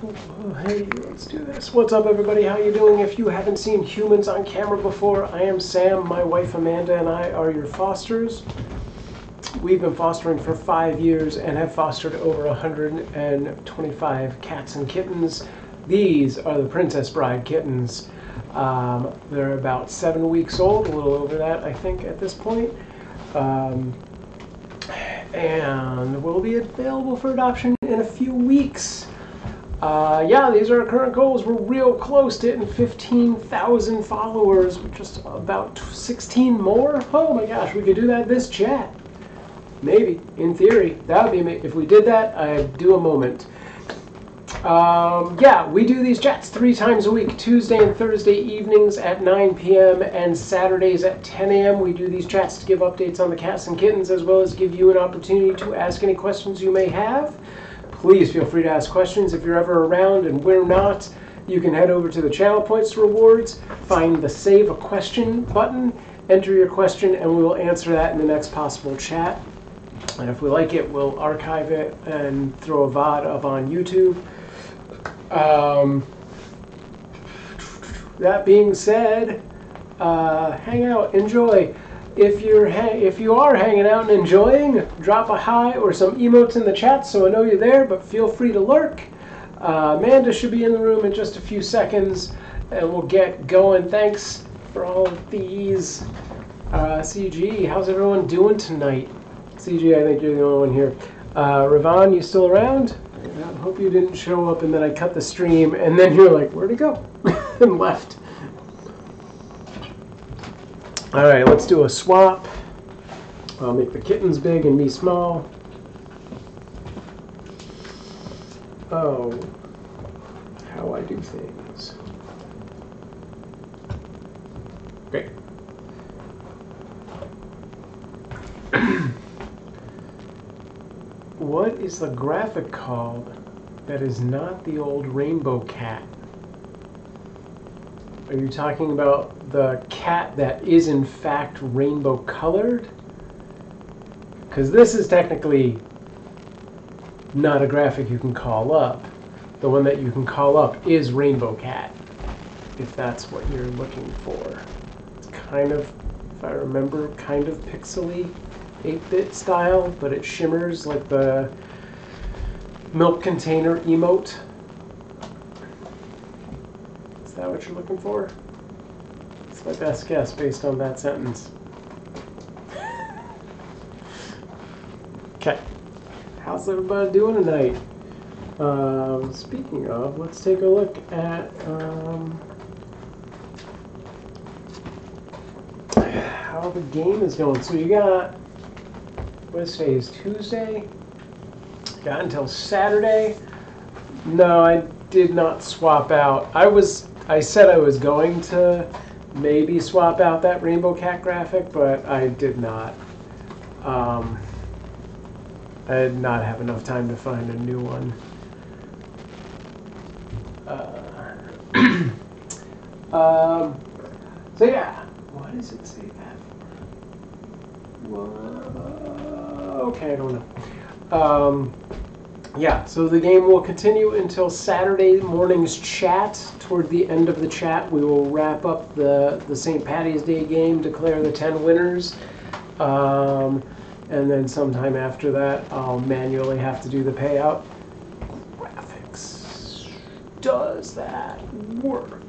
Oh, hey, let's do this. What's up, everybody? How you doing? If you haven't seen humans on camera before, I am Sam. My wife Amanda and I are your fosters. We've been fostering for 5 years and have fostered over 125 cats and kittens. These are the Princess Bride kittens. They're about 7 weeks old, a little over that, I think, at this point. And will be available for adoption in a few weeks. Yeah, these are our current goals. We're real close to hitting 15,000 followers. We're just about 16 more. Oh my gosh, we could do that this chat. Maybe, in theory. That would be amazing. If we did that, I'd do a moment. Yeah, we do these chats 3 times a week, Tuesday and Thursday evenings at 9 p.m. and Saturdays at 10 a.m. We do these chats to give updates on the cats and kittens, as well as give you an opportunity to ask any questions you may have. Please feel free to ask questions if you're ever around and we're not. You can head over to the channel points rewards, find the Save a Question button, enter your question, and we will answer that in the next possible chat. And if we like it, we'll archive it and throw a VOD up on YouTube. That being said, hang out, enjoy. If you are hanging out and enjoying, drop a hi or some emotes in the chat so I know you're there, but feel free to lurk. Amanda should be in the room in just a few seconds, and we'll get going. Thanks for all of these. CG, how's everyone doing tonight? CG, I think you're the only one here. Ravon, you still around? I hope you didn't show up and then I cut the stream and then you're like, where'd it go? And left. Alright, let's do a swap. I'll make the kittens big and me small. Oh, how I do things. Great. What is the graphic called that is not the old rainbow cat? Are you talking about the cat that is in fact rainbow colored? Because this is technically not a graphic you can call up. The one that you can call up is Rainbow Cat, if that's what you're looking for. It's kind of, if I remember, kind of pixely 8-bit style, but it shimmers like the milk container emote. Is that what you're looking for? It's my best guess based on that sentence. Okay. How's everybody doing tonight? Speaking of, let's take a look at how the game is going. So you got, what today is Tuesday? Got until Saturday. No, I did not swap out. I said I was going to maybe swap out that Rainbow Cat graphic, but I did not. I did not have enough time to find a new one. So yeah, what does it say that for? Okay, I don't know. Yeah, so the game will continue until Saturday morning's chat. Toward the end of the chat, we will wrap up the St. Patty's Day game, declare the 10 winners. And then sometime after that, I'll manually have to do the payout. Graphics. Does that work?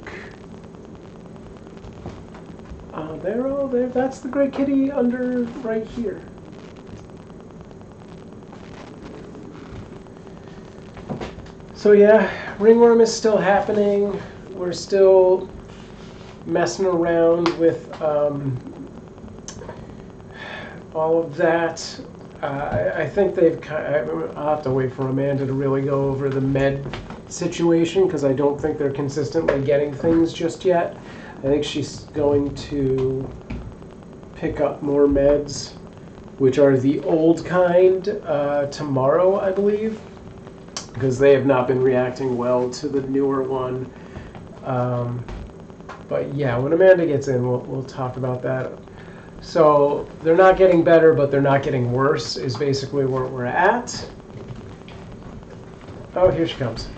They're all there. That's the gray kitty under right here. So yeah, ringworm is still happening. We're still messing around with all of that. I think they've I'll have to wait for Amanda to really go over the med situation because I don't think they're consistently getting things just yet. I think she's going to pick up more meds, which are the old kind, tomorrow, I believe, because they have not been reacting well to the newer one. But yeah, when Amanda gets in, we'll talk about that. So they're not getting better, but they're not getting worse, is basically where we're at. Oh, here she comes.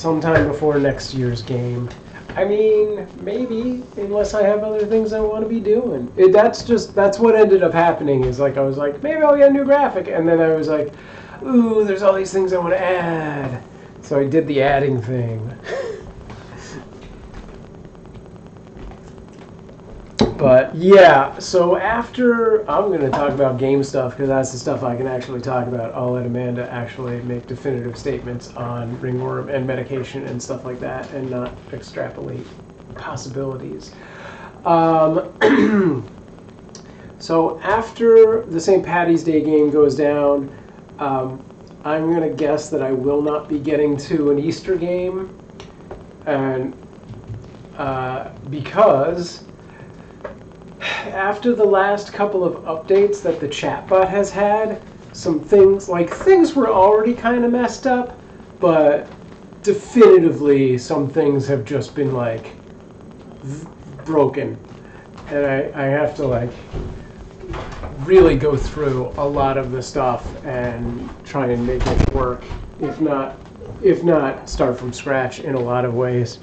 sometime before next year's game. I mean, maybe, unless I have other things I want to be doing. That's what ended up happening, is like, I was like, maybe I'll get a new graphic, and then I was like, ooh, there's all these things I want to add. So I did the adding thing. But yeah, so after, I'm going to talk about game stuff, because that's the stuff I can actually talk about. I'll let Amanda actually make definitive statements on ringworm and medication and stuff like that, and not extrapolate possibilities. So after the St. Paddy's Day game goes down, I'm going to guess that I will not be getting to an Easter game, and because after the last couple of updates that the chatbot has had, some things were already kind of messed up, but definitively some things have just been like broken, and I have to like really go through a lot of the stuff and try and make it work, if not start from scratch in a lot of ways.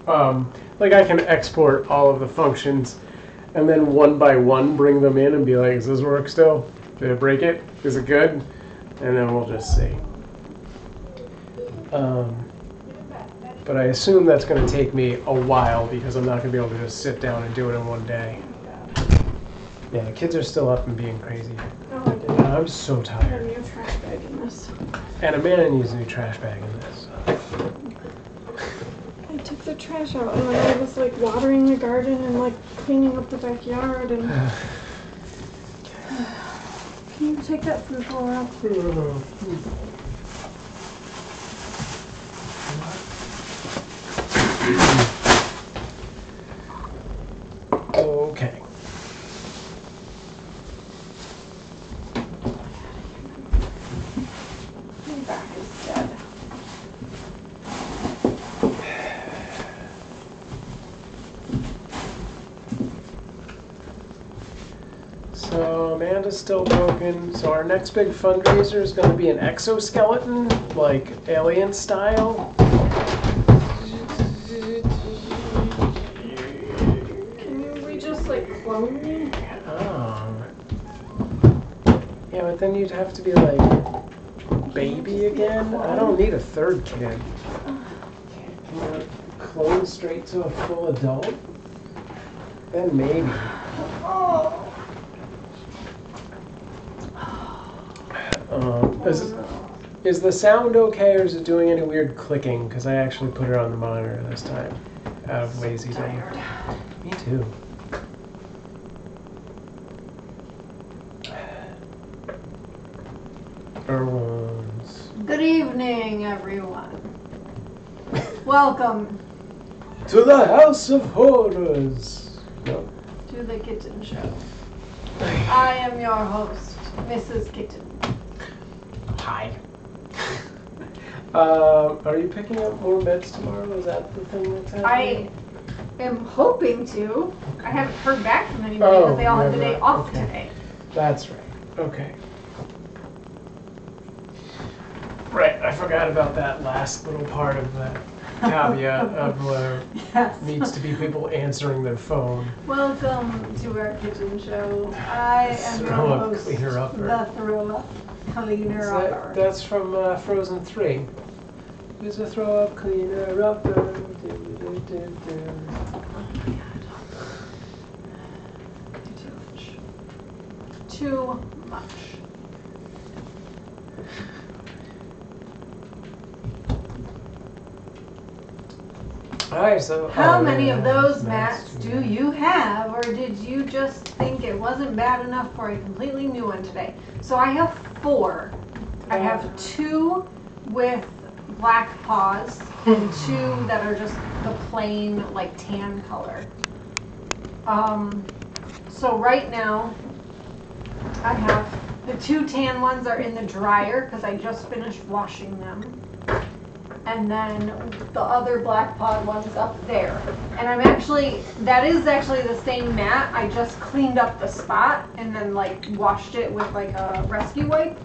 Like I can export all of the functions and then one by one bring them in and be like, does this work still? Did it break it? Is it good? And then we'll just see. But I assume that's going to take me a while, because I'm not going to be able to just sit down and do it in one day. Yeah, the kids are still up and being crazy. Oh, I did. I'm so tired. I need a trash bag in this. And Amanda needs a new trash bag in this. I took the trash out and then I was like watering the garden and like cleaning up the backyard and... Can you take that food bowl out? Okay. My back is dead. So Amanda's still broken. So our next big fundraiser is going to be an exoskeleton, like alien style. Can we just like clone me? Oh. Yeah, but then you'd have to be like baby again. I don't need a third kid. Can you clone straight to a full adult? Then maybe. Is the sound okay, or is it doing any weird clicking? Because I actually put it on the monitor this time, out of lazy day. Me too. Erwan's. Good evening, everyone. Welcome To the House of Horrors. No. to the Kitten Show. I am your host, Mrs. Kitten. Hi. Are you picking up more meds tomorrow? Is that the thing that's happening? I am hoping to. I haven't heard back from anybody because they all had the day off today. That's right. Okay. Right, I forgot about that last little part of the caveat of Yes. needs to be people answering their phone. Welcome to our Kitten Show. I am your Throw up, host, cleaner upper. the Throw Up Cleaner Upper. That's from Frozen 3. There's a throw up, cleaner upper. Too much. Alright, so... How many of those mats do you have, or did you just think it wasn't bad enough for a completely new one today? So I have 4. I have 2 with black paws and 2 that are just the plain like tan color. So right now I have the 2 tan ones are in the dryer because I just finished washing them. And then the other black pod one's up there. And that is actually the same mat. I just cleaned up the spot and then like washed it with like a rescue wipe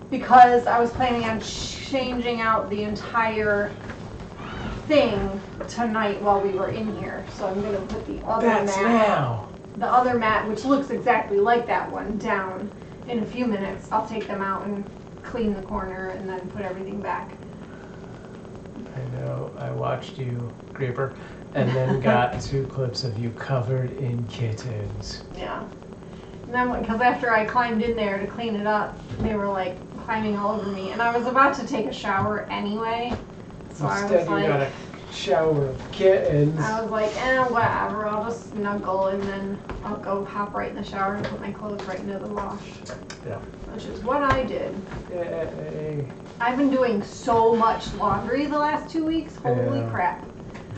because I was planning on changing out the entire thing tonight while we were in here. So I'm gonna put the other the other mat, which looks exactly like that one, down in a few minutes. I'll take them out and clean the corner and then put everything back. I know. I watched you, Creeper, and then got 2 clips of you covered in kittens. Yeah. And then, because after I climbed in there to clean it up, they were like climbing all over me, and I was about to take a shower anyway. So Instead, I was like, you got a shower of kittens. I was like, whatever. I'll just snuggle and then I'll go hop right in the shower and put my clothes right into the wash. Yeah. Which is what I did. Yay. I've been doing so much laundry the last 2 weeks. Holy Yeah. crap.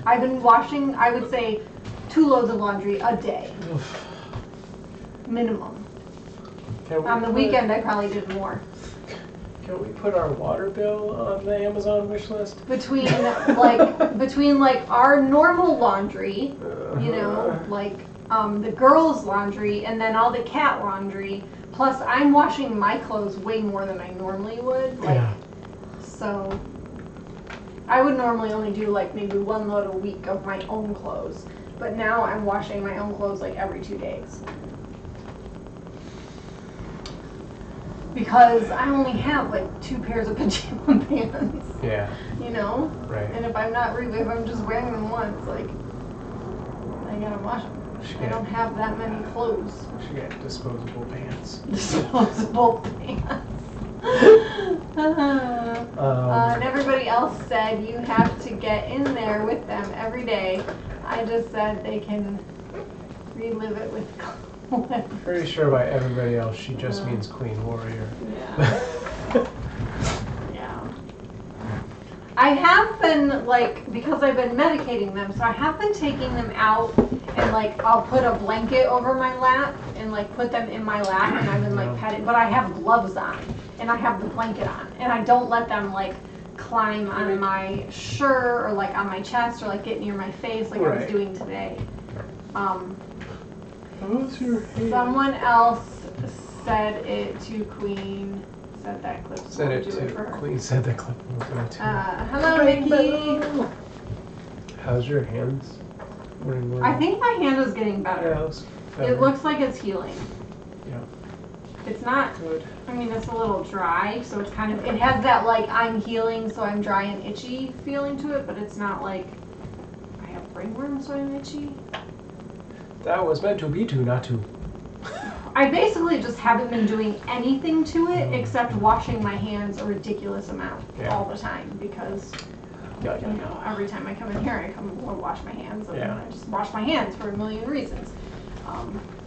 I've been washing, I would say, 2 loads of laundry a day. Oof. Minimum. Can we On the put- weekend, I probably did more. Can we put our water bill on the Amazon wish list? Between our normal laundry, you know, like the girls' laundry, and then all the cat laundry. Plus, I'm washing my clothes way more than I normally would. Like, Yeah. so I would normally only do like maybe 1 load a week of my own clothes, but now I'm washing my own clothes like every 2 days. Because I only have like 2 pairs of pajama pants, Yeah. you know? Right. And if I'm not if I'm just wearing them once, like, I gotta wash them. I don't have that many clothes. She got disposable pants. Disposable pants. And everybody else said you have to get in there with them every day. I just said they can relive it with Pretty sure by everybody else she just means Queen Warrior. Yeah. Yeah. I have been, like, because I've been medicating them, so I have been taking them out and, like, I'll put a blanket over my lap and, like, put them in my lap and I've been, like, petting, but I have gloves on and I have the blanket on and I don't let them, like, climb on my shirt or, like, on my chest or, like, get near my face like I was doing today. How's your hair? Someone else said it to Queen. Said that clip. So Said I'll it do to for her. Queen. Said the clip. We'll do it too. Hello, Nikki. How's your hands? I think my hand is getting better. Yeah, It looks like it's healing. Yeah. It's not. Good. I mean, it's a little dry, so it's kind of. It has that like I'm healing, so I'm dry and itchy feeling to it, but it's not like I have ringworm, so I'm itchy. That was meant to be to, not to. I basically just haven't been doing anything to it except washing my hands a ridiculous amount all the time because, you know, every time I come in here, I come and wash my hands and I just wash my hands for a million reasons.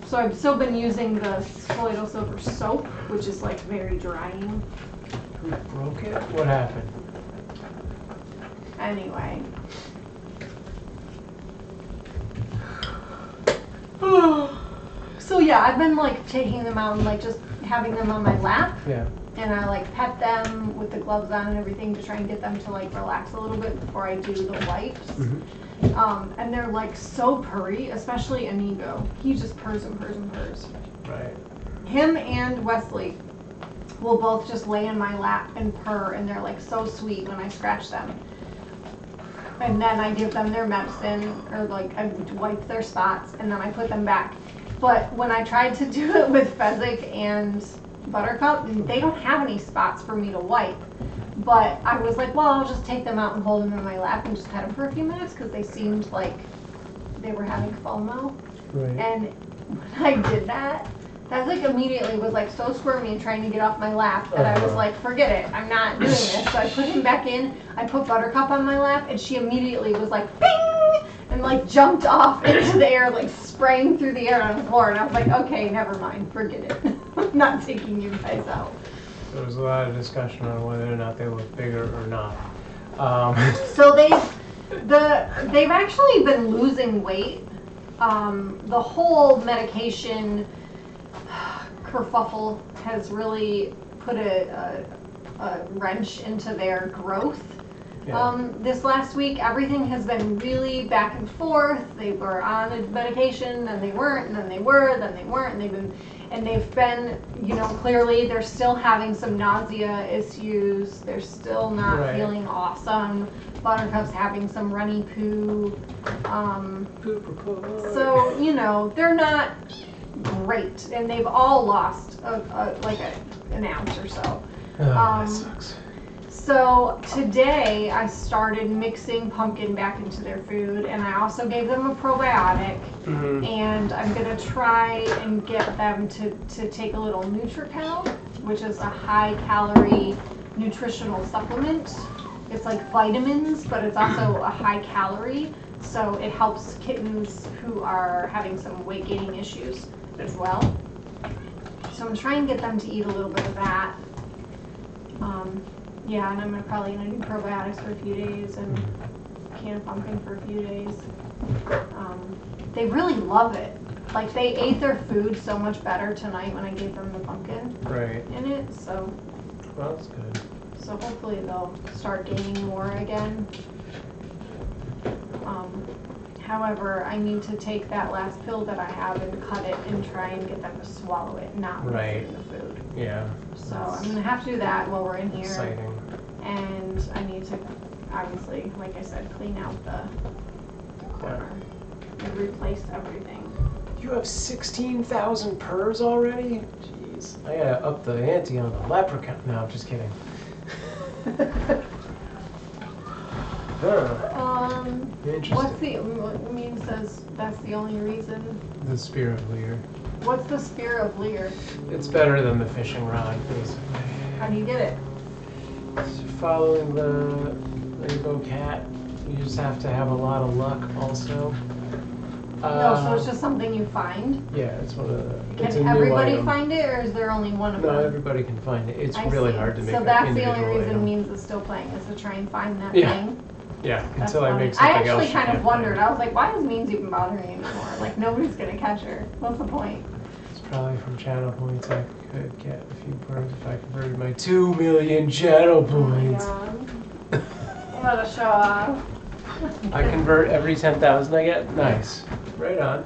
So I've still been using the Colloidal Silver soap, which is like very drying. Who broke it? What happened? Anyway. So yeah, I've been like taking them out and like just having them on my lap. Yeah. And I like pet them with the gloves on and everything to try and get them to like relax a little bit before I do the wipes. Mm-hmm. And they're like so purry, especially Inigo. He just purrs and purrs and purrs. Right. Him and Westley will both just lay in my lap and purr, and they're like so sweet when I scratch them. And then I give them their medicine, or like I wipe their spots, and then I put them back. But when I tried to do it with Fezzik and Buttercup, they don't have any spots for me to wipe. But I was like, well, I'll just take them out and hold them in my lap and just pet them for a few minutes because they seemed like they were having FOMO. Right. And when I did that, Fezzik immediately was like so squirmy and trying to get off my lap that I was like, forget it, I'm not doing this. So I put him back in, I put Buttercup on my lap, and she immediately was like, bing! And like jumped off into the air, like spraying through the air on the floor. And I was like, okay, never mind, forget it. I'm not taking you guys out. There was a lot of discussion on whether or not they look bigger or not. So they've actually been losing weight. The whole medication kerfuffle has really put a wrench into their growth. Yeah. This last week, everything has been really back and forth. They were on a medication, then they weren't, and then they were, then they weren't, and And they've been, clearly they're still having some nausea issues. They're still not Right. feeling awesome. Buttercup's having some runny poo. So, they're not great. And they've all lost an ounce or so. Oh, that sucks. So today I started mixing pumpkin back into their food, and I also gave them a probiotic. Mm-hmm. And I'm gonna try and get them to take a little NutriCal, which is a high-calorie nutritional supplement. It's like vitamins, but it's also a high calorie, so it helps kittens who are having some weight gaining issues as well. So I'm trying to get them to eat a little bit of that. Yeah, and I'm probably gonna do probiotics for a few days and can of pumpkin for a few days. They really love it. Like, they ate their food so much better tonight when I gave them the pumpkin in it. So, well, that's good. So hopefully they'll start gaining more again. However, I need to take that last pill that I have and cut it and try and get them to swallow it, not mix it in the food. Yeah. So I'm gonna have to do that while we're in here. Exciting. And I need to, obviously, like I said, clean out the corner and replace everything. You have 16,000 purrs already? Jeez. I gotta up the ante on the leprechaun. No, I'm just kidding. Interesting. What Mean says that's the only reason? The spear of Lear. What's the spear of Lear? It's better than the fishing rod, basically. How do you get it? Following the rainbow cat, you just have to have a lot of luck also. No, so it's just something you find? Yeah, it's one of the... Can everybody find it, or is there only one of them? No, everybody can find it. It's really hard to make So that's the only reason Means is still playing, is to try and find that thing? Yeah, That's until funny. I make something else. I actually kind of wondered. I was like, why is Means even bothering anymore? Like, nobody's going to catch her. What's the point? It's probably from channel points. I could get a few birds if I converted my 2 million channel points. Oh my god. What a show off. I convert every 10,000 I get? Nice. Right on.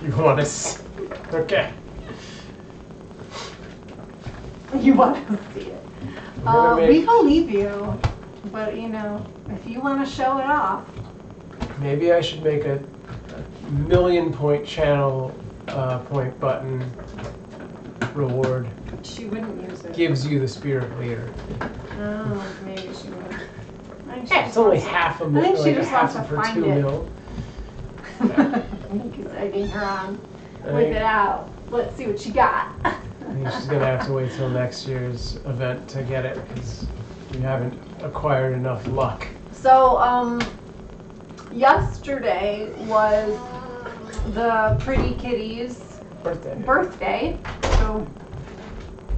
You want to okay. You want to see it. We believe you, but if you want to show it off. Maybe I should make a 1,000,000 point channel point button reward. She wouldn't use it. Gives you the spear of Lear. Oh, maybe she would. It's only half a million. I think she just wants to for find 2 it. mil. He's egging her on. Whip it out. Let's see what you got. I think she's gonna have to wait till next year's event to get it because you haven't acquired enough luck. So, yesterday was the Pretty Kitties' birthday. So,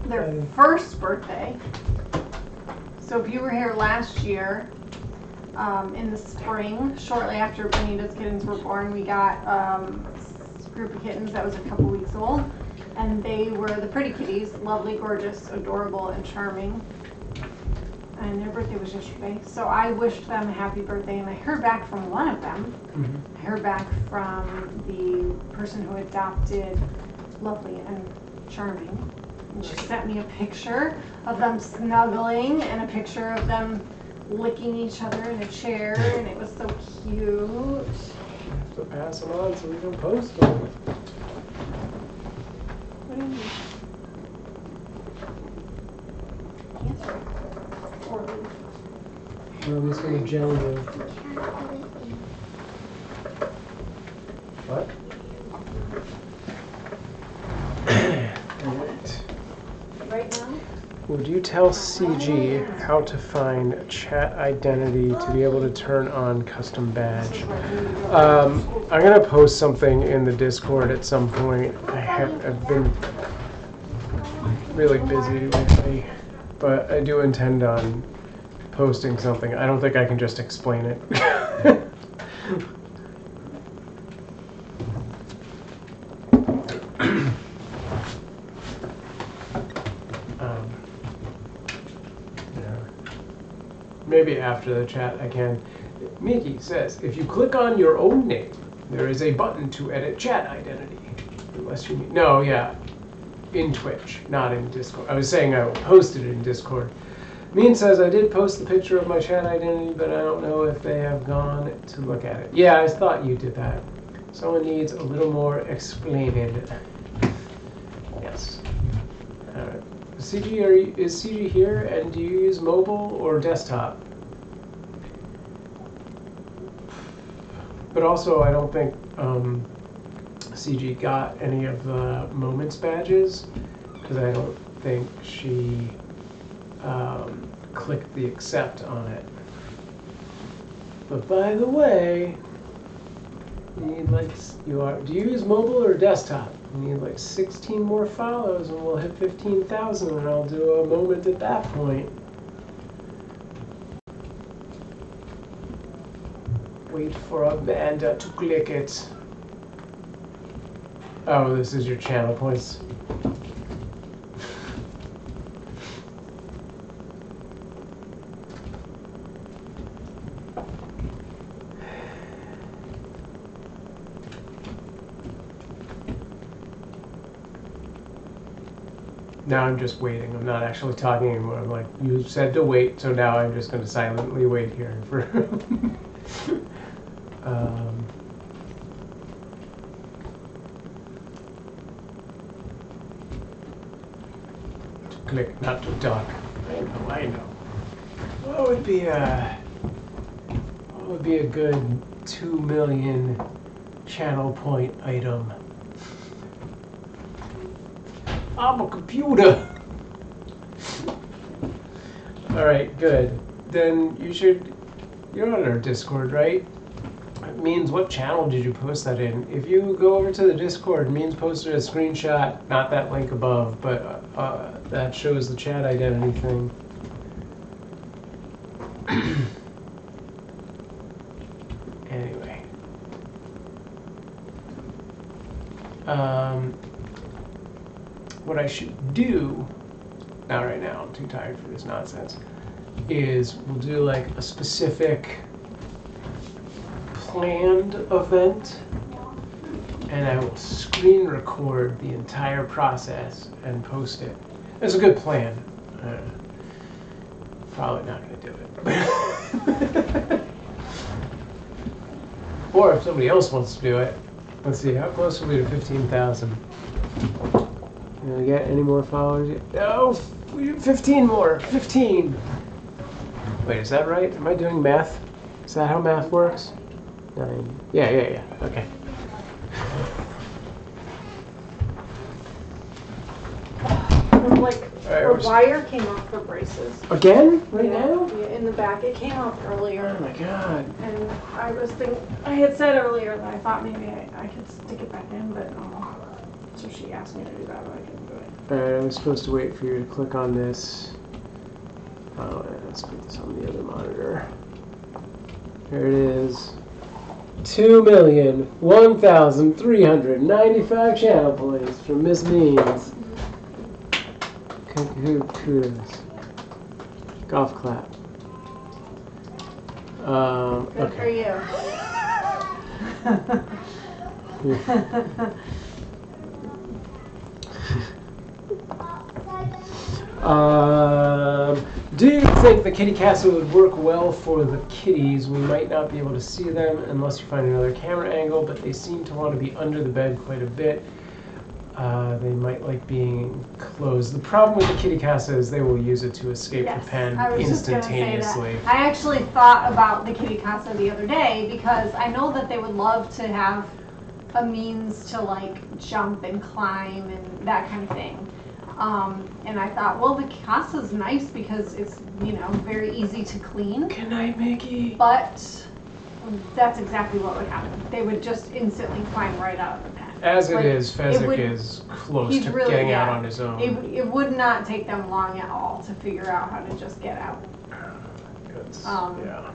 their first birthday. So if you were here last year, in the spring, shortly after Benita's kittens were born, we got a group of kittens that was a couple weeks old. And they were the Pretty Kitties, lovely, gorgeous, adorable, and charming. And their birthday was yesterday. So I wished them a happy birthday, and I heard back from one of them. Mm-hmm. I heard back from the person who adopted Lovely and Charming. And she sent me a picture of them snuggling and a picture of them licking each other in a chair, and it was so cute. I have to pass them on so we can post them. What do you mean? Mommy's gonna gel you. What? Right now? Would you tell CG how to find chat identity to be able to turn on custom badge? I'm gonna post something in the Discord at some point. I've been really busy lately, but I do intend on posting something. I don't think I can just explain it. Maybe after the chat I can. Mickey says, if you click on your own name There is a button to edit chat identity. Unless you need... No, yeah. In Twitch, not in Discord. I was saying I posted it in Discord. Mean says, I did post the picture of my chat identity, but I don't know if they have gone to look at it. Yeah, I thought you did that. Someone needs a little more explaining. Yes. Alright. CG, is CG here, and do you use mobile or desktop? But also, I don't think CG got any of the moments badges, because I don't think she clicked the accept on it. But by the way, you need like, do you use mobile or desktop? You need like 16 more follows and we'll hit 15,000 and I'll do a moment at that point. Wait for Amanda to click it. Oh, this is your channel points. Now I'm just waiting. I'm not actually talking anymore. I'm like, you said to wait, so now I'm just going to silently wait here for... to click, not to talk. I know. What would be a good 2 million channel point item? I'm a computer. All right, good. Then you're on our Discord, right? It means, what channel did you post that in? If you go over to the Discord, Means posted a screenshot, not that link above, but that shows the chat identity thing. Anyway. What I should do, not right now, I'm too tired for this nonsense, is we'll do like a specific planned event, and I will screen record the entire process and post it. It's a good plan. Probably not going to do it. Or if somebody else wants to do it. Let's see, how close are we to 15,000? Can I get any more followers yet? Oh, 15 more. 15. Wait, is that right? Am I doing math? Is that how math works? 9. Yeah. Okay. Like, a wire came off the braces. Again? Right now? Yeah, in the back. It came off earlier. Oh my god. And I was thinking, I had said earlier that I thought maybe I could stick it back in, but so she asked me to do that, but I couldn't do it. Alright, I was supposed to wait for you to click on this. Oh, let's put this on the other monitor. Here it is. 2,001,395 channel points from Miss Means. Kudos. Golf clap. Good for you. Do you think the kitty castle would work well for the kitties? We might not be able to see them unless you find another camera angle, but they seem to want to be under the bed quite a bit. They might like being closed. The problem with the kitty casa is they will use it to escape the pen instantaneously. I actually thought about the kitty casa the other day because I know that they would love to have a means to like jump and climb and that kind of thing. And I thought, well, the casa's nice because it's, you know, very easy to clean. Good night, Mickey. But that's exactly what would happen. They would just instantly climb right out of the pen. As it is, Fezzik is close to really, getting out on his own. It would not take them long at all to figure out how to just get out. Yeah.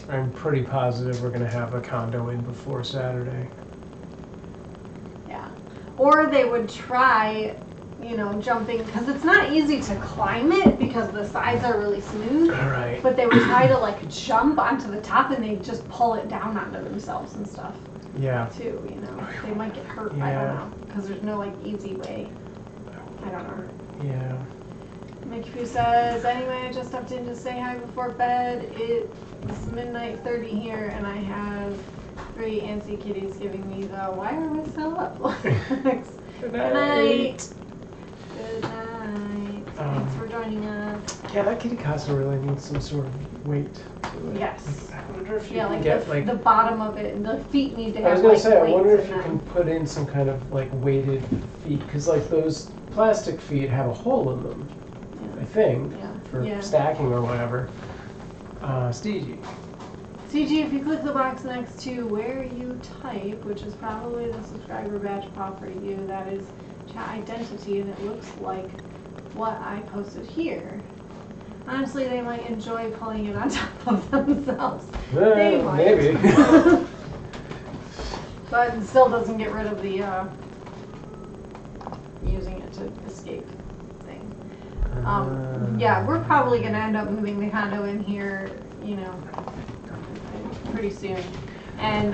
I'm pretty positive we're going to have a condo in before Saturday. Yeah. Or they would try you know, jumping, because it's not easy to climb it because the sides are really smooth. All right. But they would try to like jump onto the top and they just pull it down onto themselves and stuff. Yeah. Too, you know, they might get hurt. Yeah. I don't know, because there's no like easy way. I don't know. Yeah. Mickey says, anyway, I just stopped in to say hi before bed. It's midnight 30 here, and I have 3 antsy kitties giving me the why are we still up? Good night. Good night. Thanks for joining us. Yeah, that kitty casa really needs some sort of weight to it. Yes. I wonder if you Yeah, can like get the bottom of it, and the feet need to have. I was gonna like, say, I weights wonder if in you them. can put in some kind of like weighted feet, because like those plastic feet have a hole in them, I think, for stacking or whatever. Stevie. CG, if you click the box next to where you type, which is probably the subscriber badge pop for you, that is chat identity, and it looks like what I posted here. Honestly, they might enjoy pulling it on top of themselves. They might. Maybe. But it still doesn't get rid of the using it to escape thing. Yeah, we're probably going to end up moving the condo in here, you know, pretty soon. And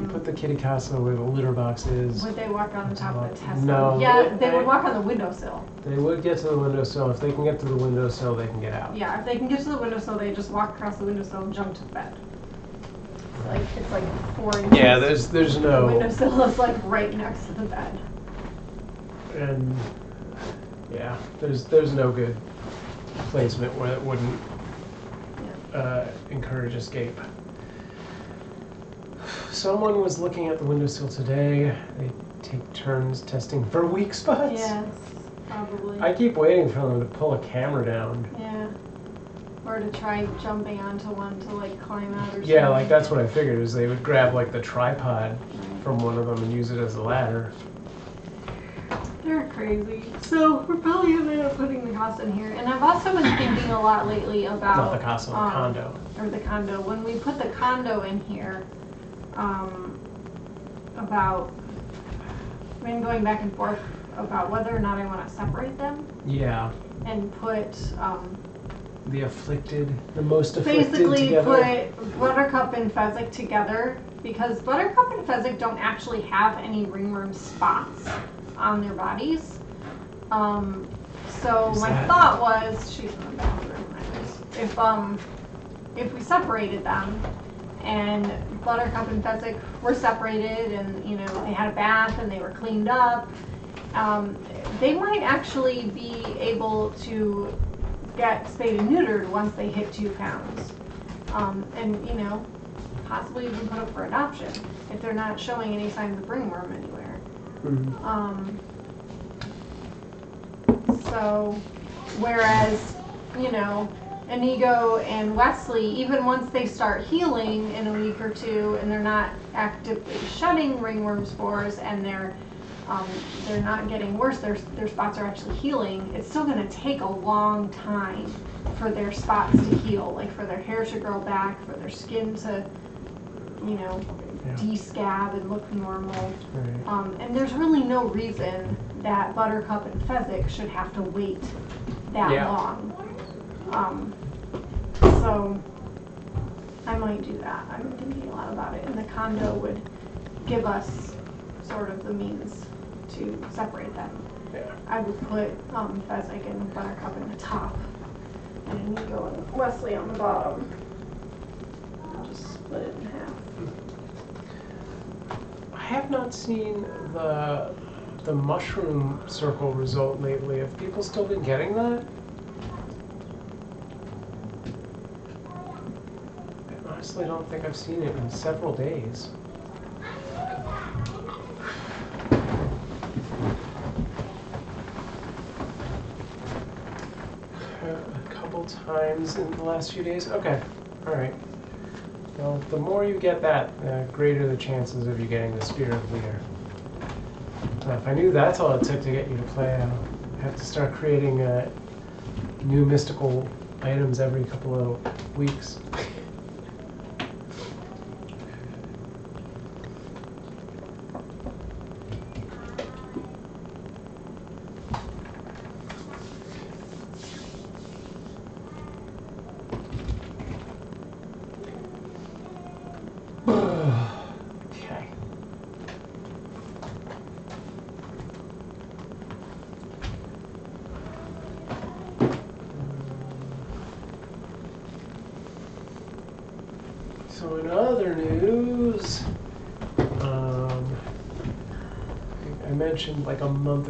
you put the kitty casa where the litter box is. would they walk on the top of the Tesla? No. Yeah, they would walk on the windowsill. They would get to the windowsill. If they can get to the windowsill, they can get out. Yeah, if they can get to the windowsill, they just walk across the windowsill and jump to the bed. It's like 4 inches. Yeah, there's no. The windowsill is like right next to the bed. And yeah, there's no good placement where it wouldn't encourage escape. Someone was looking at the windowsill today. They take turns testing for weak spots. Yes, probably. I keep waiting for them to pull a camera down. Yeah. Or to try jumping onto one to like climb out or something. Yeah, like that's what I figured, is they would grab like the tripod from one of them and use it as a ladder. They're crazy. So we're probably gonna end up putting the casa in here. And I've also been thinking a lot lately about Not the casa, the condo. Or the condo. When we put the condo in here, about I've been going back and forth about whether or not I want to separate them. Yeah. And put The afflicted, the most afflicted basically together. put Buttercup and Fezzik together, because Buttercup and Fezzik don't actually have any ringworm spots on their bodies. So my thought was, she's in the bathroom. If we separated them, and Buttercup and Fezzik were separated, and you know they had a bath and they were cleaned up, they might actually be able to get spayed and neutered once they hit 2 pounds, and you know possibly even put up for adoption if they're not showing any signs of ringworm anywhere. Mm-hmm. So whereas you know Inigo and Westley, even once they start healing in a week or 2 and they're not actively shedding ringworm spores and they're not getting worse, their spots are actually healing, it's still going to take a long time for their spots to heal, like for their hair to grow back, for their skin to, you know, de-scab and look normal. Right. And there's really no reason that Buttercup and Fezzik should have to wait that long. So I might do that. I've been thinking a lot about it, and the condo would give us sort of the means to separate them. Yeah. I would put Fezzik and Buttercup in the top, and Inigo and Westley on the bottom. I'll just split it in half. I have not seen the mushroom circle result lately. Have people still been getting that? I honestly don't think I've seen it in several days. A couple times in the last few days. Okay, all right. Well, the more you get that, the greater the chances of you getting the Spirit of Leader. If I knew that's all it took to get you to play, I'd have to start creating new mystical items every couple of weeks. mentioned like a month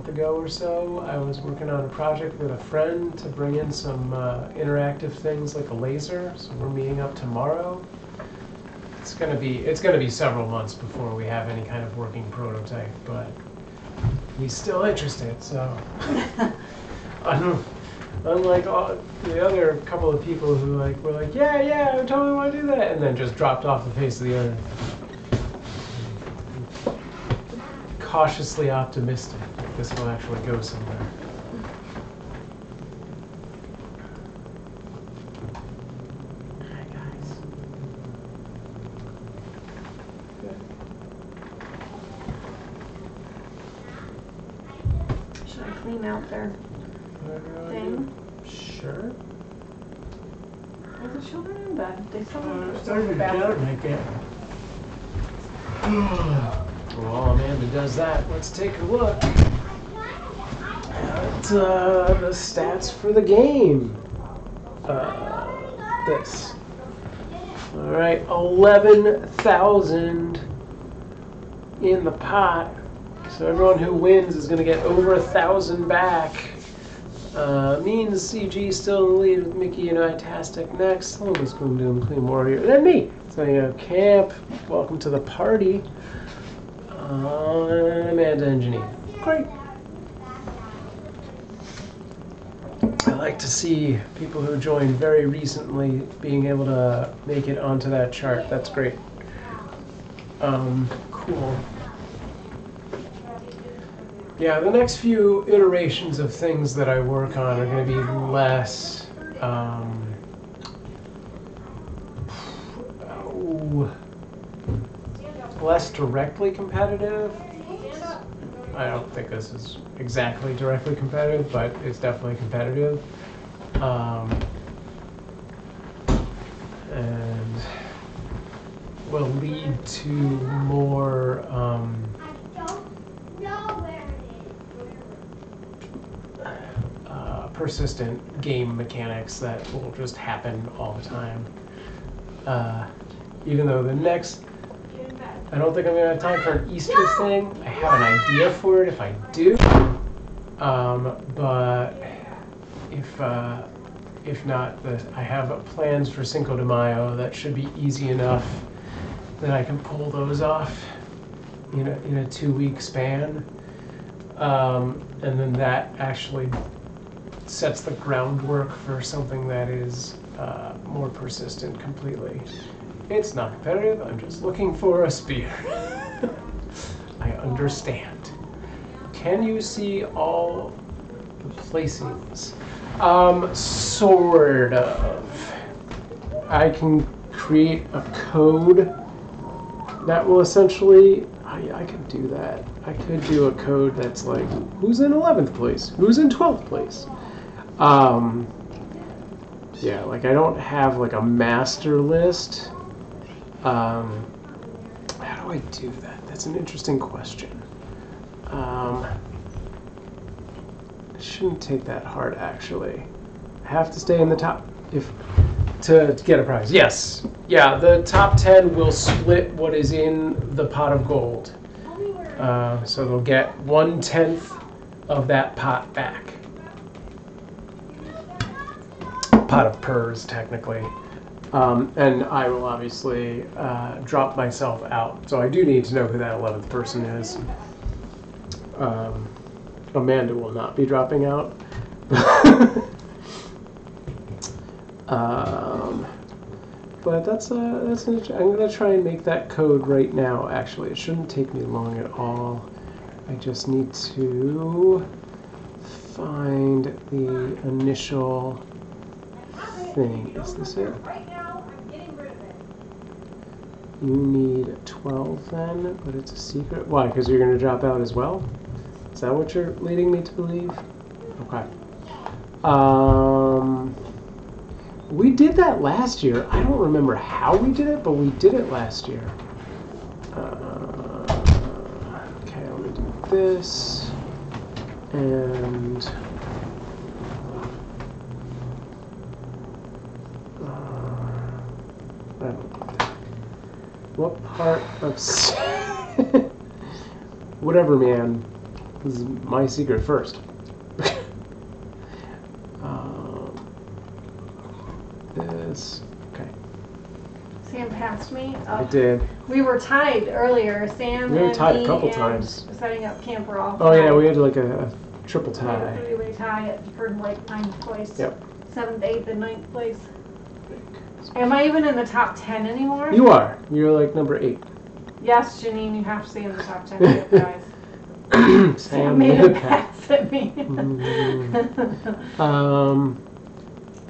ago or so, I was working on a project with a friend to bring in some interactive things like a laser. So we're meeting up tomorrow. It's gonna be several months before we have any kind of working prototype, but he's still interested. So unlike all the other couple of people who were like, yeah, I totally want to do that, and then just dropped off the face of the earth. Cautiously optimistic that this will actually go somewhere. Hi guys. Good. Should I clean out their thing? Sure. Are the children in bed? They still It's starting to doubt like that. While Amanda does that, let's take a look at the stats for the game. This. All right, 11,000 in the pot. So everyone who wins is going to get over 1,000 back. Means CG still in the lead with Mickey and Itastic next. Hello, Miss Boom Doom, Clean Warrior. Then me. So Camp, welcome to the party. Amanda and Janine. Great. I like to see people who joined very recently being able to make it onto that chart. That's great. Cool. Yeah, the next few iterations of things that I work on are going to be less directly competitive. I don't think this is exactly directly competitive, but it's definitely competitive. And will lead to more persistent game mechanics that will just happen all the time. Even though the next, I don't think I'm gonna have time for an Easter thing. I have an idea for it if I do, but if not, I have plans for Cinco de Mayo that should be easy enough that I can pull those off in a 2-week span, and then that actually sets the groundwork for something that is more persistent completely. It's not competitive, I'm just looking for a spear. I understand. Can you see all the placings? Sort of. I can create a code that will essentially, I could do that. I could do a code that's like, who's in 11th place? Who's in 12th place? Yeah, like I don't have like a master list. How do I do that? That's an interesting question. It shouldn't take that hard, actually. I have to stay in the top to get a prize. Yes. Yeah, the top 10 will split what is in the pot of gold. So they'll get 1/10 of that pot back. Pot of purrs, technically. And I will obviously drop myself out. So I do need to know who that 11th person is. Amanda will not be dropping out. But that's I'm going to try and make that code right now, actually. It shouldn't take me long at all. I just need to find the initial thing. Is this it? You need 12 then, but it's a secret. Why? Because you're going to drop out as well? Is that what you're leading me to believe? Okay. We did that last year. I don't remember how we did it, but we did it last year. Okay, let me do this. And I don't know. What part of whatever, man. This is my secret first. This. Okay. Sam passed me. I did. We were tied earlier. Sam We were and tied a me couple and times. setting up camp were all Oh yeah, tied. we had like a triple We had a tie. three-way tie for like 9th place. Yep. 7th, 8th, and 9th place. Am I even in the top 10 anymore? You are. You're like number 8. Yes, Janine, you have to stay in the top 10 of the guys. Sam made a pass at me.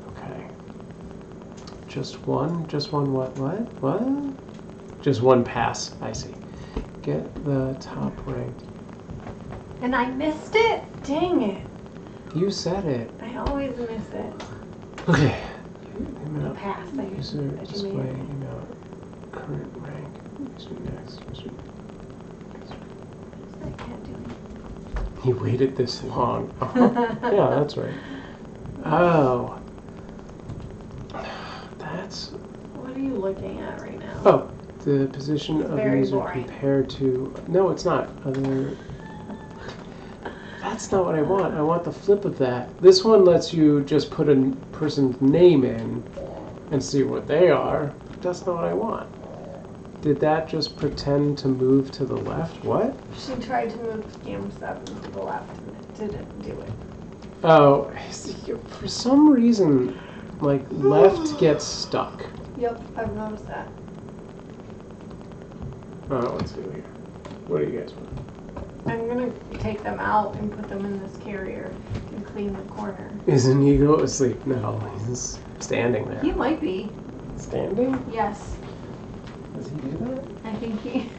Okay. Just one what? Just one pass, I see. Get the top ranked. And I missed it? Dang it. You said it. I always miss it. Okay. The pass. User that you display made. email. Current rank. User next. I can't do it. He waited this long. Yeah, that's right. Oh. That's... What are you looking at right now? Oh, the position of the very user boring. compared to... No, it's not. That's not what I want. I want the flip of that. This one lets you just put a person's name in and see what they are. That's not what I want. Did that just pretend to move to the left? What? She tried to move Cam 7 to the left and it didn't do it. Oh, for some reason, like, left gets stuck. Yep, I've noticed that. Oh, let's see here. What do you guys want? I'm gonna take them out and put them in this carrier and clean the corner. Is Inigo asleep? No, he's standing there. He might be. Standing? Yes. Does he do that? I think he.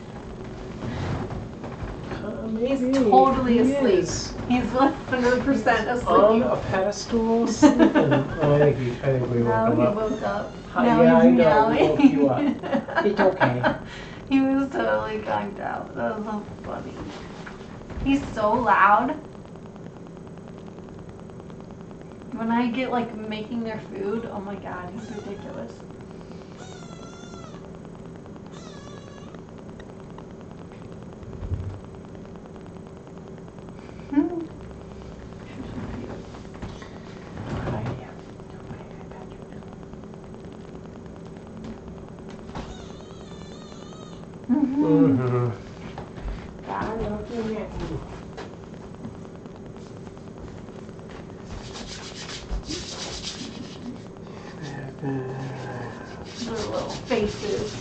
Maybe. He's totally He asleep. is. He's 100% asleep. On a pedestal, sleeping. I think we woke Now him he up. woke up. Hi, Now yeah, he's I know. We meowing. woke you up. It's okay. He was totally conked out. That was so funny. He's so loud. When I get like making their food, oh my god, he's ridiculous. Mm-hmm. God, I love you, man. Their little faces.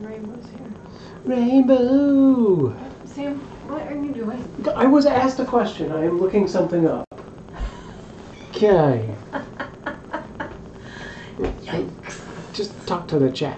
Rainbow's here. Rainbow! Sam, what are you doing? I was asked a question. I am looking something up. Okay. Yikes. Just talk to the chat.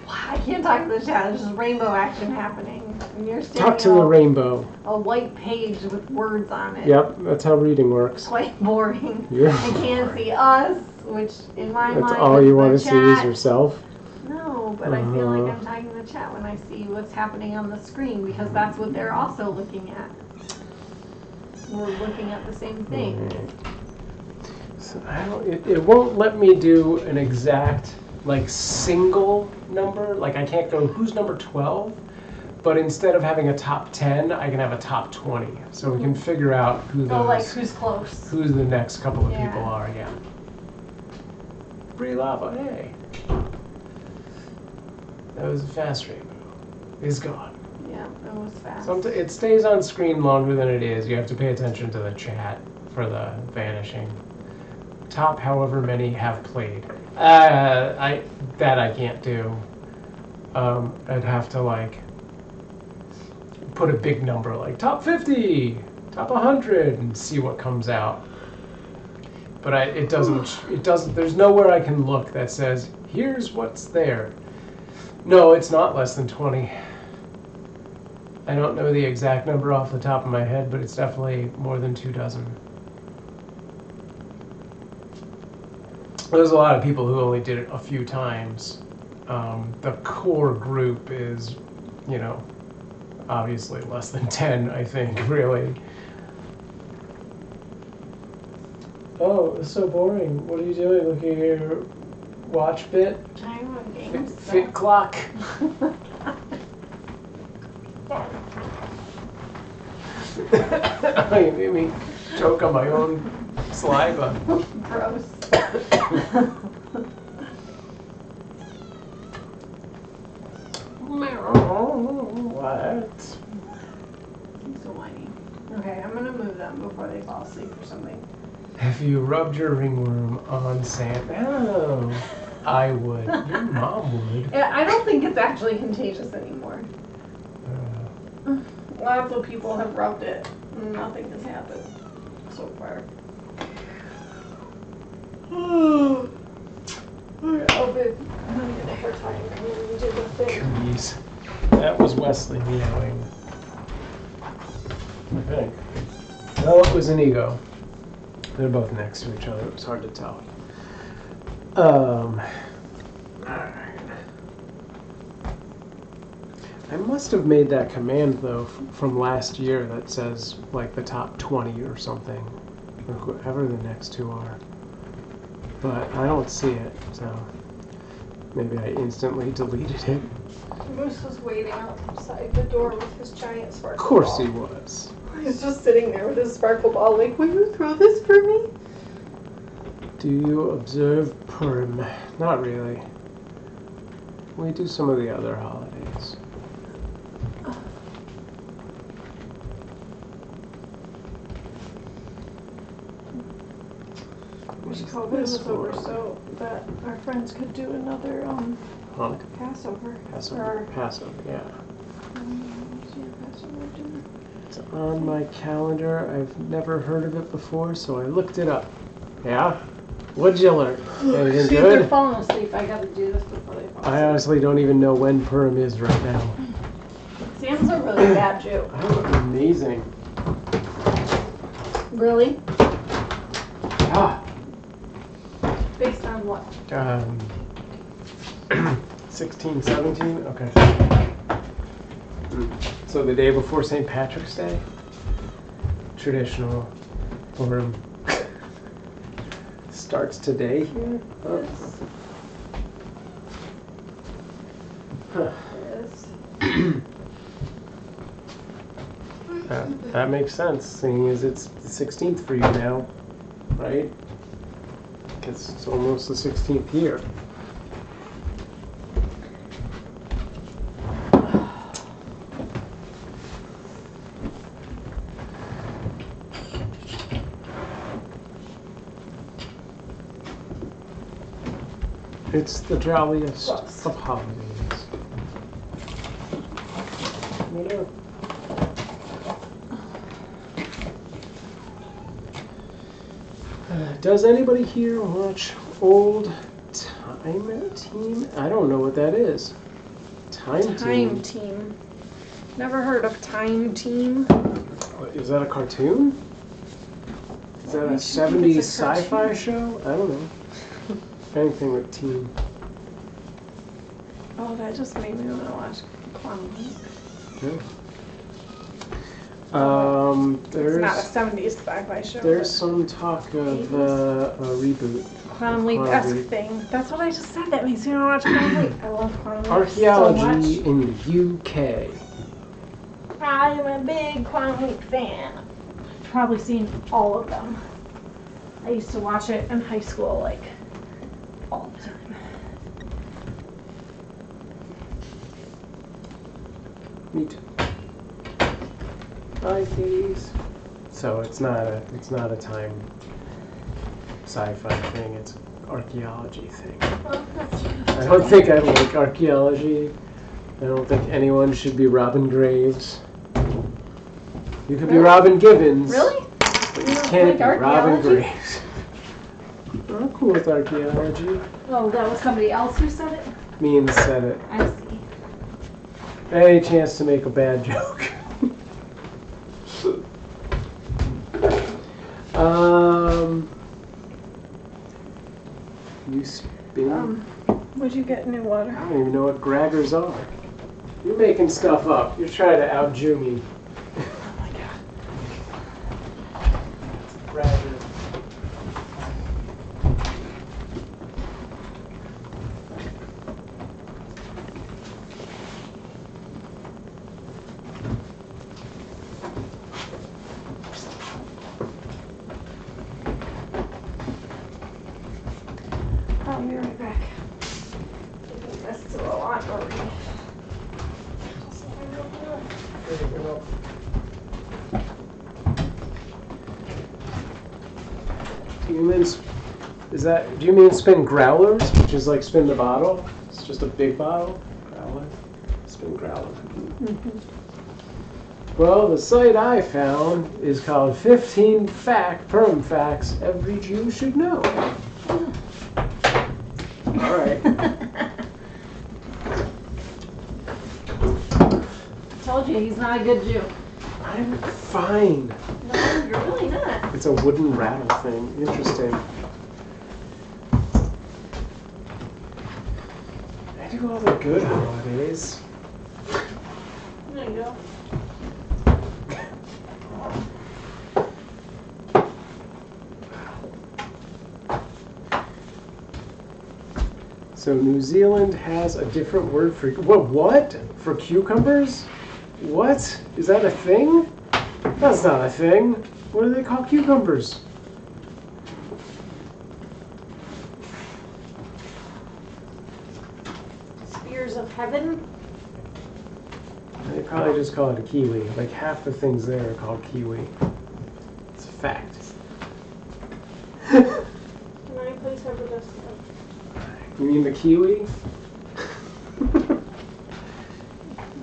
I can't talk to the chat. There's just rainbow action happening. And you're staring Talk to at the rainbow. a white page with words on it. Yep, that's how reading works. Quite boring. Yeah. I can't see us, which in my That's mind all is you the want to see is chat. yourself. No, but I feel like Uh-huh. I'm talking to the chat when I see what's happening on the screen because that's what they're also looking at. We're looking at the same thing. So it won't let me do an exact, like, single number. Like, I can't go, who's number 12? But instead of having a top 10, I can have a top 20. So we can figure out who Oh, like those, who's close? who the next couple of Yeah. people are, yeah. Free lava, hey. That was a fast rainbow. It's gone. Yeah, it was fast. It stays on screen longer than it is. You have to pay attention to the chat for the vanishing. Top however many have played. I can't do. I'd have to like put a big number like top 50, top 100 and see what comes out. But it doesn't, there's nowhere I can look that says, here's what's there. No, it's not less than 20. I don't know the exact number off the top of my head, but it's definitely more than 2 dozen. There's a lot of people who only did it a few times. The core group is, you know, obviously less than 10, I think, really. Oh, it's so boring. What are you doing? Looking at your watch bit? I'm on games. Fit clock. You made me choke on my own saliva. Gross. What? He's so whiny. Okay, I'm gonna move them before they fall asleep or something. If you rubbed your ringworm on sand, oh, I would. Your mom would. Yeah, I don't think it's actually contagious anymore. Lots of people have rubbed it. Nothing has happened so far. Oh, babe. I'm gonna get a hair tie and come in and do the thing. Jeez. That was Wesley meowing. I think. No, it was Inigo. They're both next to each other. It was hard to tell. Alright. I must have made that command, though, from last year that says, like, the top 20 or something. Or whoever the next two are. But I don't see it, so maybe I instantly deleted it. Moose was waiting outside the door with his giant sparkle Of course ball. he was. He's just sitting there with his sparkle ball like, will you throw this for me? Do you observe Purim? Not really. We do some of the other holidays. Wish COVID was over so that our friends could do another Hanukkah. Passover. Passover. Passover, yeah. What's your Passover dinner? It's on my calendar. I've never heard of it before, so I looked it up. Yeah? What'd you learn? Anything See if they're good? falling asleep. I gotta do this before they fall asleep. I honestly don't even know when Purim is right now. Sam's a really bad joke. Oh, amazing. Really? Ah. Based on what? 16, 17? Okay. So the day before St. Patrick's Day? Traditional Purim. Starts today here? Oh. Yes. That makes sense, seeing as it's the 16th for you now, right? Because it's almost the 16th year. It's the jolliest of holidays. Whatever. Does anybody here watch old Time Team? I don't know what that is. Time Team. Never heard of Time Team. Is that a cartoon? Is that a 70s sci-fi show? I don't know. Anything with team. Oh, that just made me want to watch Quantum Leap. Yeah. It's not a 70s sci-fi show. There's some talk of a reboot. Quantum Leap-esque thing. That's what I just said. That makes me want to watch Quantum Leap. I love Quantum Leap Archaeology so much. in the UK. I'm a big Quantum Leap fan. I've probably seen all of them. I used to watch it in high school, like, all the time. Me too. Hi, kitties. So it's not a time sci-fi thing. It's an archaeology thing. Oh, that's I don't think I like archaeology. I don't think anyone should be robbing graves. You could be robbing Gibbons. Really? But you don't can't like be robbing archaeology? graves. Of with archaeology. Oh, that was somebody else who said it? Means said it. I see. Any chance to make a bad joke. You spin? Would you get new water? I don't even know what Graggers are. You're making stuff up. You're trying to out-Jew me. Oh my god. Gragger. I'll be right back. This is a lot already. Humans, do you mean spin growlers, which is like spin the bottle? It's just a big bottle. Growler. Spin growler. Mm-hmm. Well, the site I found is called 15 Perm Facts Every Jew Should Know. All right. Told you, he's not a good Jew. I'm fine. No, you're really not. It's a wooden rattle thing. Interesting. I do all the good holidays. There you go. So New Zealand has a different word for what? For cucumbers? What? Is that a thing? That's not a thing. What do they call cucumbers? Spears of heaven? They probably just call it a kiwi. Like half the things there are called kiwi. It's a fact. Can I please have the dust? You mean the kiwi?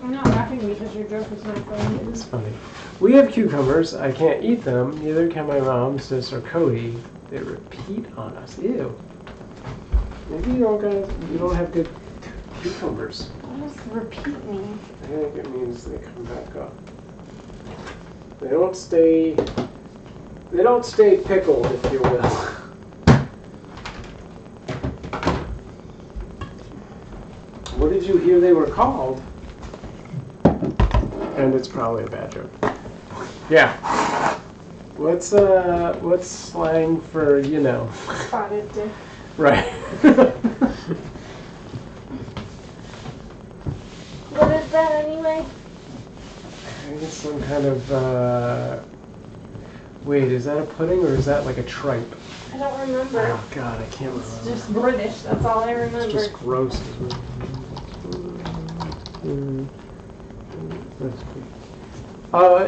I'm not laughing because your joke is not funny. It is funny. We have cucumbers. I can't eat them. Neither can my mom, sis, or Cody. They repeat on us. Ew. Maybe you don't have good cucumbers. What does repeat mean? I think it means they come back up. They don't stay pickled, if you will. What did you hear they were called? And it's probably a bad joke. Yeah. What's slang for, you know? Spotted dick. Right. What is that anyway? I think it's some kind of, wait, is that a pudding or is that like a tripe? I don't remember. Oh god, I can't remember. It's just British, that's all I remember. It's just gross.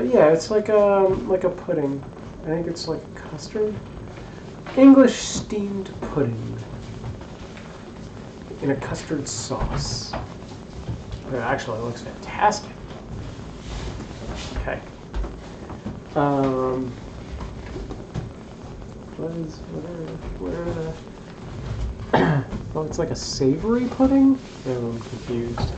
Yeah, it's like a pudding. I think it's like a custard. English steamed pudding in a custard sauce. It actually looks fantastic. Okay. Where are the? Oh, it's like a savory pudding? Oh, I'm confused.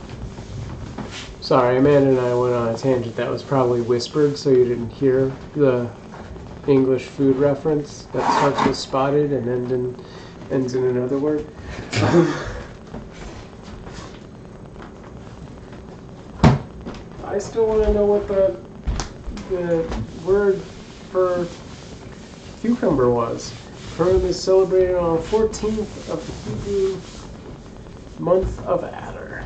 Sorry, Amanda and I went on a tangent that was probably whispered, so you didn't hear the English food reference that starts with spotted and ends in another word. I still want to know what the word for cucumber was. Purim is celebrated on the 14th of the Hebrew month of Adar.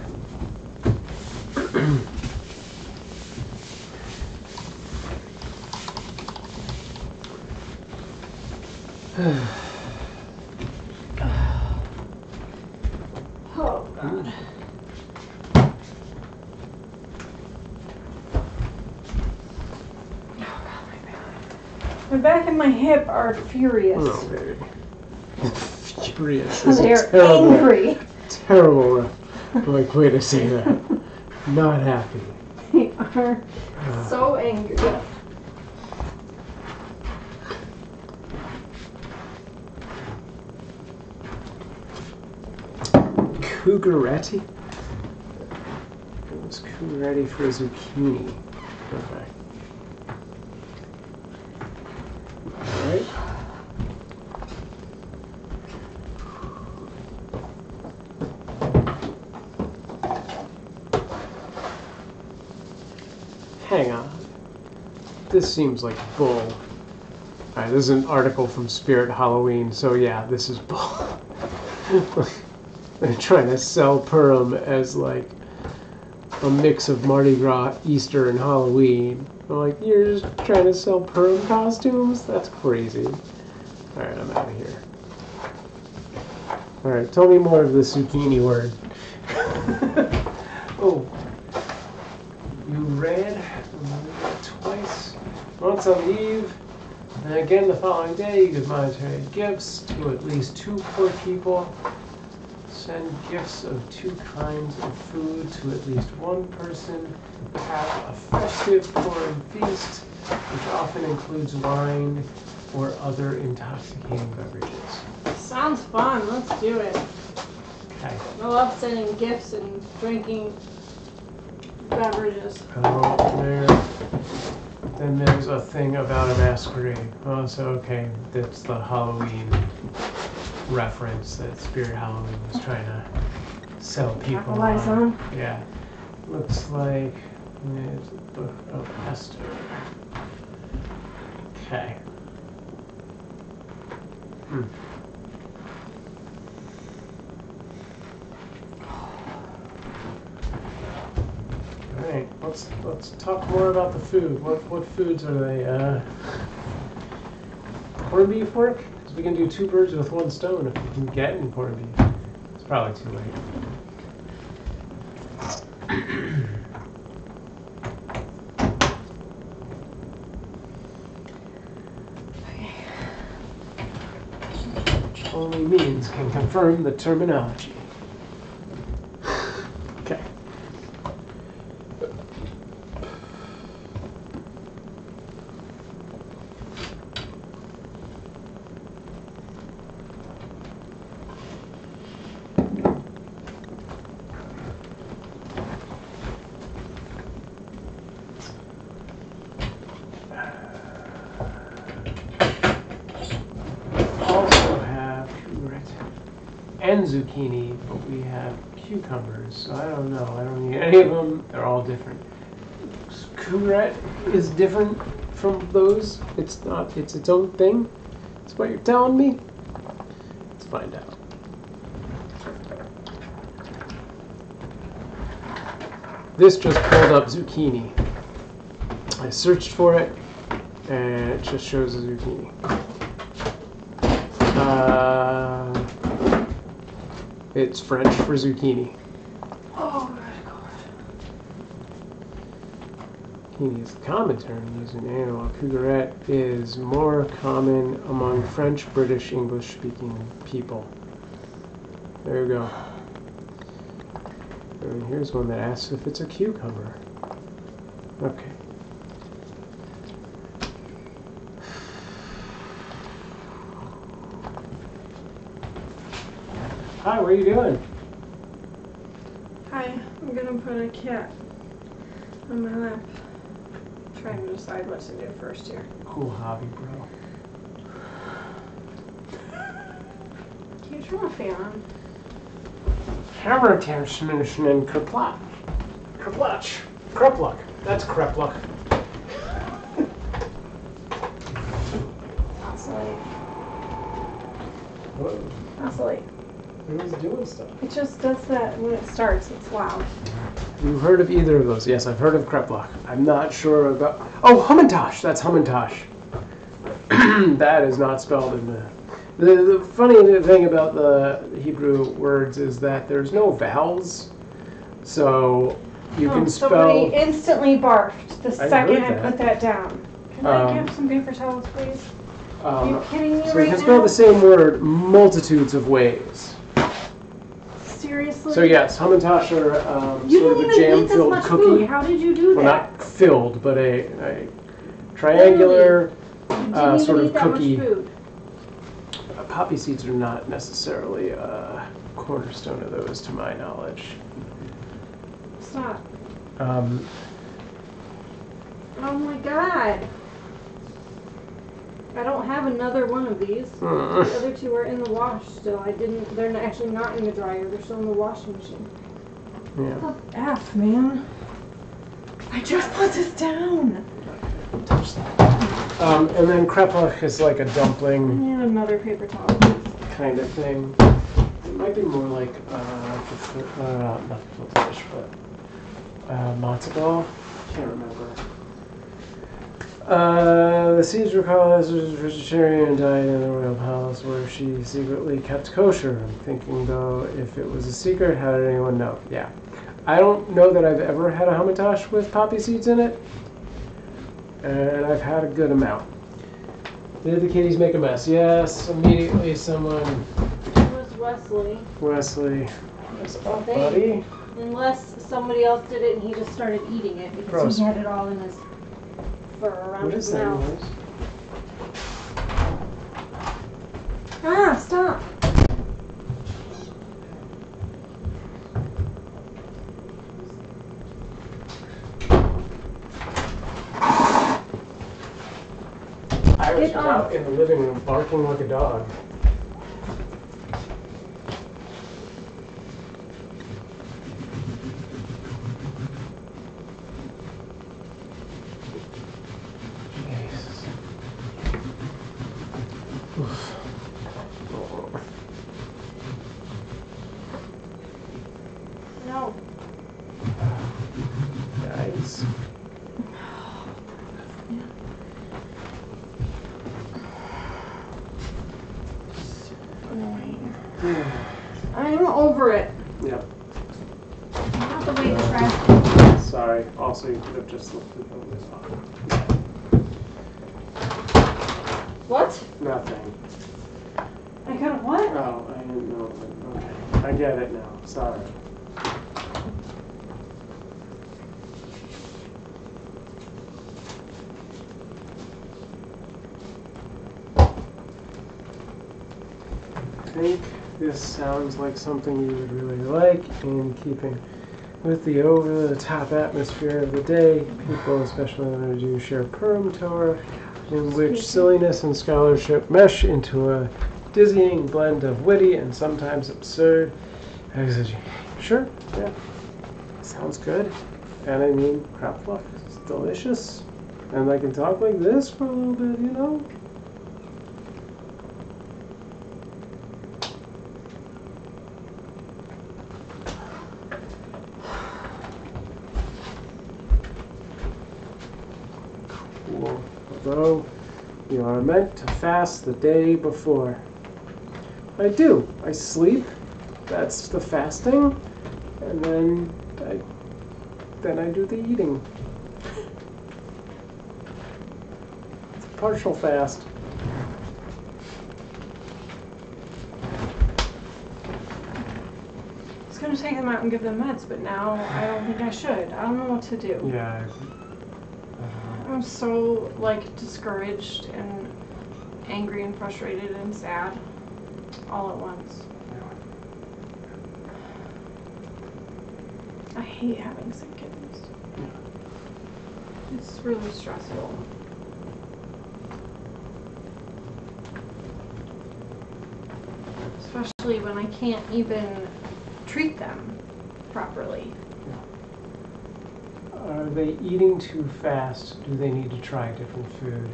Oh god. My back and my hip are furious. Oh, baby. Furious. They're angry. Terrible way to say that. Not happy. They are so angry. cougaretti? It was cougaretti for zucchini. Okay. Alright. Hang on. This seems like bull. Alright, this is an article from Spirit Halloween, so yeah, this is bull. They're trying to sell Purim as like a mix of Mardi Gras, Easter, and Halloween. I'm like, you're just trying to sell Purim costumes? That's crazy. Alright, I'm out of here. Alright, tell me more of the zucchini word. Oh. You read twice. Once on leave, and again the following day, you give monetary gifts to at least 2 poor people. Send gifts of 2 kinds of food to at least 1 person. Have a festive Purim feast, which often includes wine or other intoxicating beverages. Sounds fun. Let's do it. Okay. I love sending gifts and drinking beverages. Then there's a thing about a masquerade. Oh, so okay, that's the Halloween reference that Spirit Halloween was trying to sell people Capitalize on. Yeah. Looks like it's a book of Esther. Okay. Alright, let's talk more about the food. What foods are they? Corned beef work? Because we can do 2 birds with 1 stone if we can get in corned beef. It's probably too late. Only means can confirm the terminology. Okay. And zucchini, but we have cucumbers, so I don't know. I don't need any of them. They're all different. Cougaret is different from those. It's not. It's its own thing. That's what you're telling me. Let's find out. This just pulled up zucchini. I searched for it, and it just shows a zucchini. It's French for zucchini. Oh my god. Zucchini is the common term used in animal. Cougaret is more common among French, British, English-speaking people. There you go. And here's one that asks if it's a cucumber. Okay. Hi, what are you doing? Hi, I'm gonna put a cat on my lap. Trying to decide what to do first here. Cool hobby, bro. Can you turn my fan on? Hammer tension and kerplot. Kerplotch. Krepluck. That's Krepluck. Oscillate. Whoa. Oscillate. It was doing stuff. It just does that when it starts. It's loud. You've heard of either of those? Yes, I've heard of Krepluck. I'm not sure about... Oh, Hummintosh! That's Hummintosh. That is not spelled in the... The funny thing about the Hebrew words is that there's no vowels. So you can spell... Somebody instantly barfed the second I put that down. Can I get some paper towels, please? Are you kidding me so right you can now? spell the same word multitudes of ways. Seriously? So yes, Hummintosh are You sort of didn't a even eat this jam-filled much cookie. food. How did you do Well, that? not filled, but a triangular You didn't sort even of eat that cookie. much food. Poppy seeds are not necessarily cornerstone of those, to my knowledge. Stop. Um, Oh my god. I don't have another one of these. The other two are in the wash still. They're actually not in the dryer. They're still in the washing machine. yeah. What the F, man? I just put this down. Touch that. And then kreplach is like a dumpling And another paper towel. kind of thing. It might be more like not gefilte fish, but matzo ball. Can't remember. The siege recall as a vegetarian died in the royal palace where she secretly kept kosher. I'm thinking though, if it was a secret, how did anyone know? Yeah. I don't know that I've ever had a hamantash with poppy seeds in it. And I've had a good amount. Did the kitties make a mess? Yes, immediately someone... It was Wesley. Wesley. What's up, They- buddy? Unless somebody else did it and he just started eating it because Gross. he had it all in his fur around What his is that mouth. noise? Ah, stop! Iris was Get off. out in the living room barking like a dog. Jesus. Oof. Oh. No. Guys. Annoying. I'm over it. Yep. Not the way the trash. Sorry. Also, you could have just lifted this off. What? Nothing. I got what? Oh, I didn't know. Okay. I get it now. Sorry. I think this sounds like something you would really like, in keeping with the over-the-top atmosphere of the day. People, especially when they do share Purim Torah, in which silliness and scholarship mesh into a dizzying blend of witty and sometimes absurd exaggeration. Sure, yeah, sounds good. And I mean, kreplach is delicious, and I can talk like this for a little bit, you know. Cool. Although you are meant to fast the day before. I do. I sleep. That's the fasting, and then I do the eating. It's a partial fast. I was gonna take them out and give them meds, but now I don't think I should. I don't know what to do. Yeah. I'm so like discouraged and angry and frustrated and sad all at once. I hate having sick kittens. It's really stressful. Especially when I can't even treat them properly. Are they eating too fast? Do they need to try different food?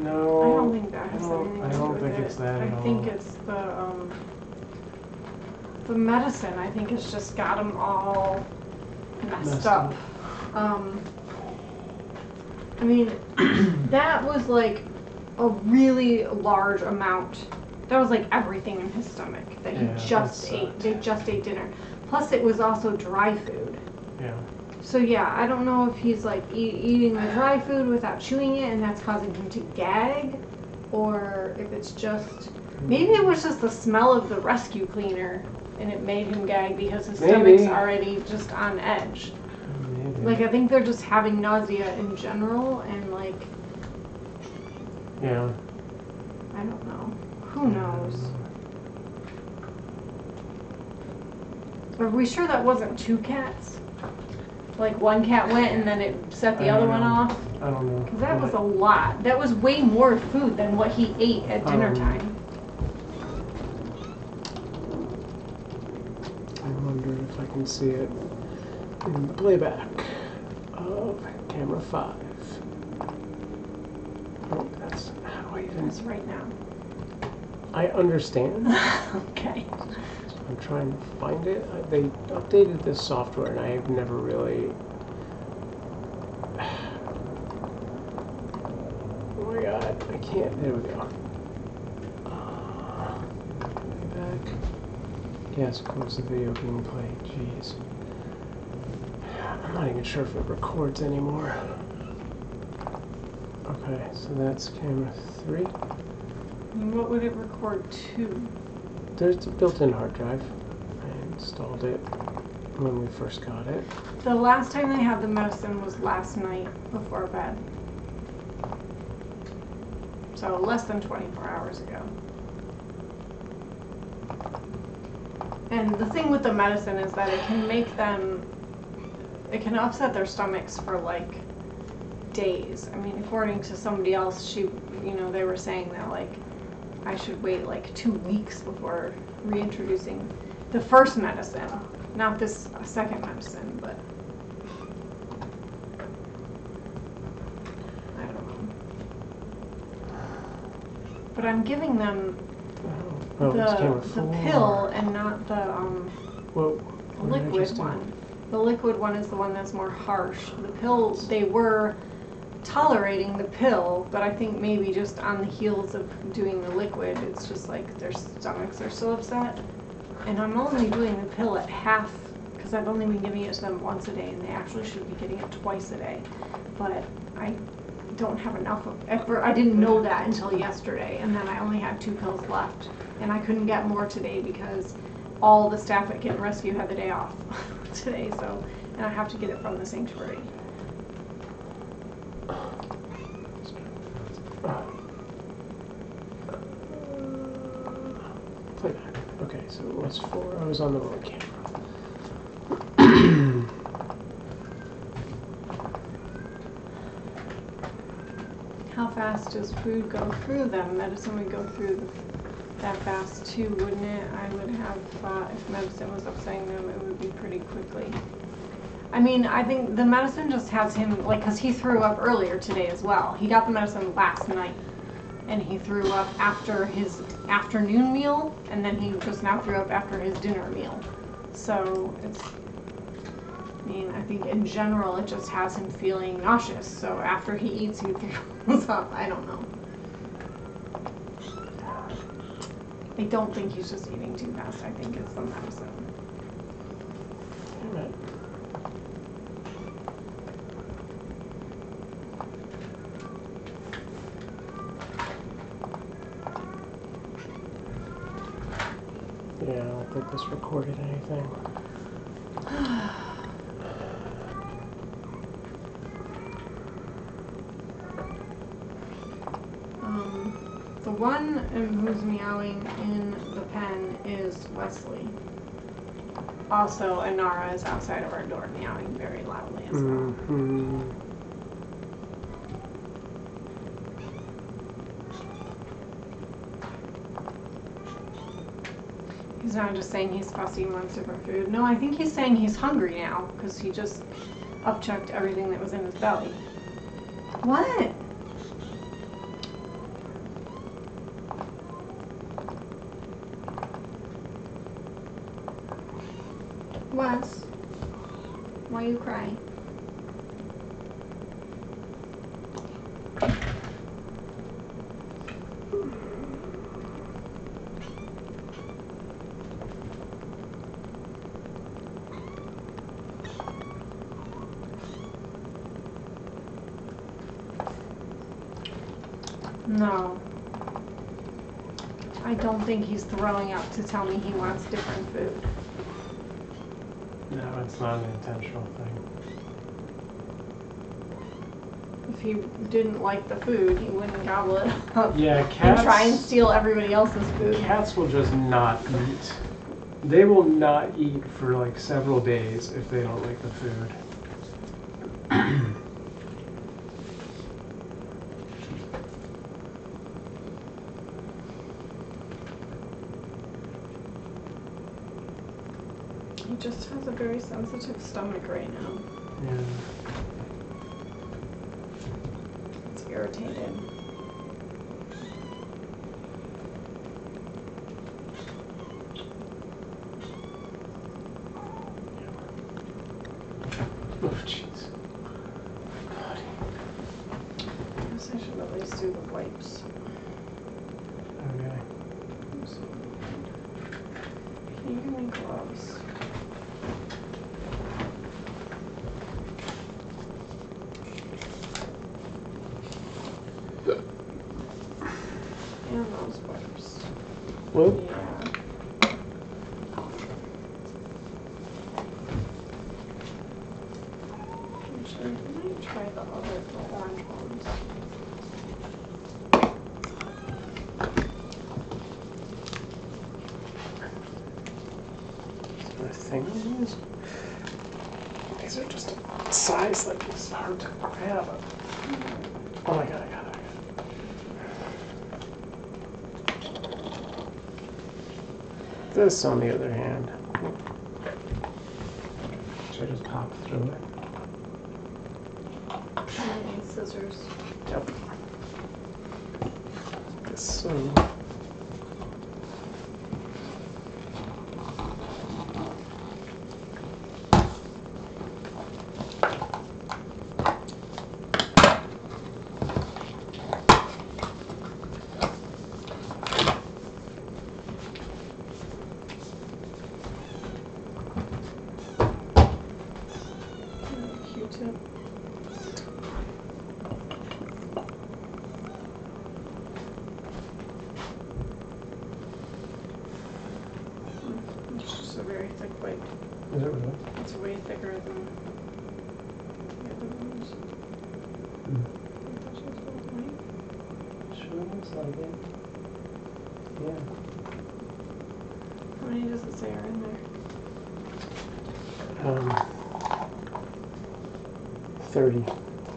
No. I don't think that has anything to do with it. I don't think it's that at all. I think it's the medicine. I think it's just got them all messed up. I mean, that was like a really large amount. That was like everything in his stomach that he just ate. They just ate dinner. Plus, it was also dry food. Yeah. So yeah, I don't know if he's like eating the dry food without chewing it and that's causing him to gag, or if it's just, maybe it was just the smell of the rescue cleaner and it made him gag because his stomach's already just on edge. Maybe. Like I think they're just having nausea in general and like, Yeah. I don't know. Who knows? Are we sure that wasn't 2 cats? Like one cat went and then it set the other one off? I don't know. Because that was a lot. That was way more food than what he ate at dinner time. I wonder if I can see it in the playback of camera 5. Oh, that's how do I even? That's right now. I understand. Okay. I'm trying to find it. They updated this software, and I've never really. Oh my god! I can't. There we go. Back. Yes, of course, the video being played. Jeez. I'm not even sure if it records anymore. Okay, so that's camera 3. And what would it record to? There's a built-in hard drive. I installed it when we first got it. The last time they had the medicine was last night before bed. So less than 24 hours ago. And the thing with the medicine is that it can make them, it can upset their stomachs for like days. I mean, according to somebody else, they were saying that like I should wait like 2 weeks before reintroducing the first medicine, not this second medicine, but I don't know. But I'm giving them the pill and not the liquid one. The liquid one is the one that's more harsh. The pill, they were tolerating the pill, but I think maybe just on the heels of doing the liquid, it's just like their stomachs are so upset. And I'm only doing the pill at half, because I've only been giving it to them once a day, and they actually should be getting it twice a day. But I don't have enough of it. I didn't know that until yesterday, and then I only had 2 pills left. And I couldn't get more today because all the staff at Kitten Rescue had the day off today, so, and I have to get it from the sanctuary. Playback. Okay, so it was 4. I was on the wrong camera. How fast does food go through them? Medicine would go through that fast too, wouldn't it? I would have thought if medicine was upsetting them, it would be pretty quickly. I mean, I think the medicine just has him, like, because he threw up earlier today as well. He got the medicine last night, and he threw up after his afternoon meal, and then he just now threw up after his dinner meal. So it's, I mean, I think in general it just has him feeling nauseous. So after he eats, he throws up. I don't know. I don't think he's just eating too fast. I think it's the medicine. All right. Yeah, I don't think this recorded anything. The one who's meowing in the pen is Wesley. Also, Anara is outside of our door meowing very loudly as well. Mm-hmm. He's not just saying he's fussy and wants different food. No, I think he's saying he's hungry now because he just upchucked everything that was in his belly. What? Wes, why you crying? No. I don't think he's throwing up to tell me he wants different food. No, it's not an intentional thing. If he didn't like the food, he wouldn't gobble it up. Yeah, and try and steal everybody else's food. Cats will just not eat. They will not eat for like several days if they don't like the food. He just has a very sensitive stomach right now. Yeah. It's irritated. Oh, jeez. I guess I should at least do the wipes. Okay. Can you give me gloves? And those wipes. Well, Yeah. Actually, I might try the orange ones. is there a thing on these? These are just a size like it's hard to grab. Oh my god, I got it. This, on the other hand, should I just pop through it? I need scissors. Yep. Guess so. Q-tip. It's just a very thick wipe. Is it really? It's way thicker than the other ones. That's just about right. Sure looks like it. Yeah. How many does it say are in there? 30.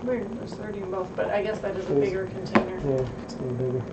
Weird, there's 30 in both, but I guess that is a bigger container. Yeah, it's a little bigger.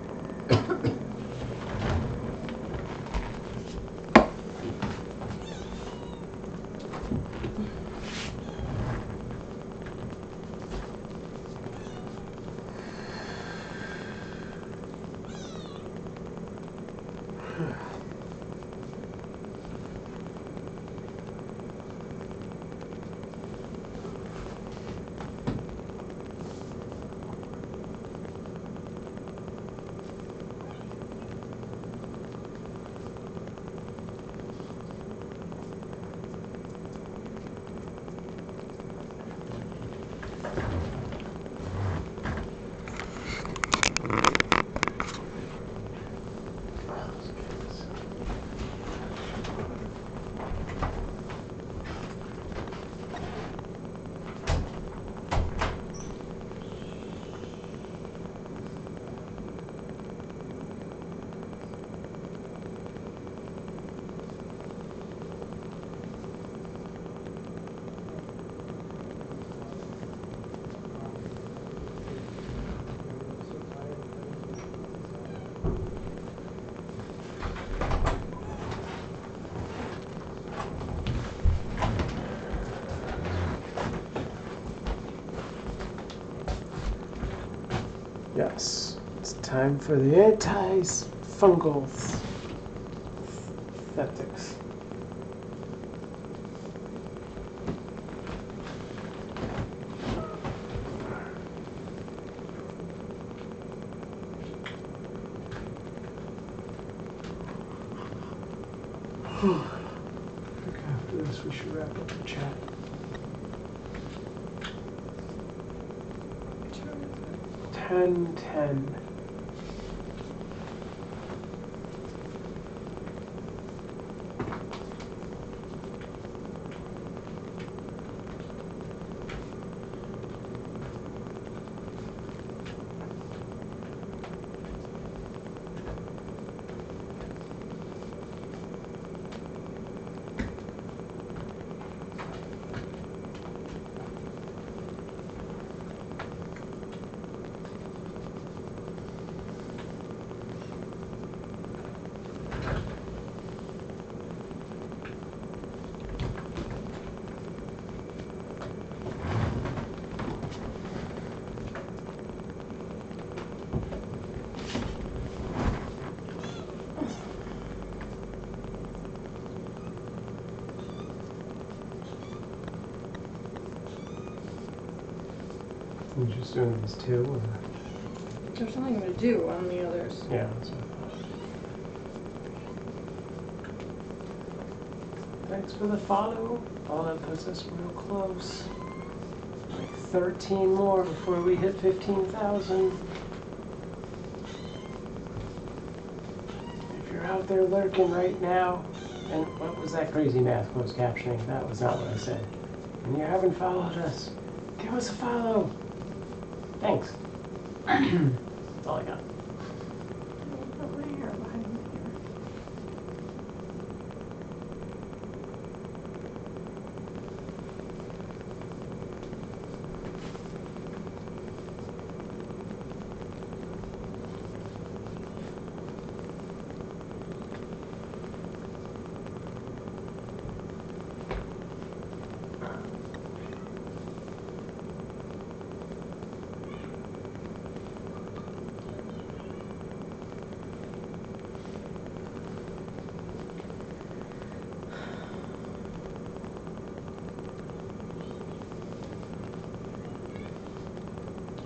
Yes, it's time for the anti-fungal septics. I think after this we should wrap up the chat. 10:10. You're just doing these two? Or? There's nothing to do on the others. Yeah, that's what I thought. Thanks for the follow. Oh, that puts us real close. Like 13 more before we hit 15,000. If you're out there lurking right now, and what was that crazy math closed captioning? That was not what I said. And you haven't followed us, give us a follow. Thanks. That's all I got. Put my hair behind my ear.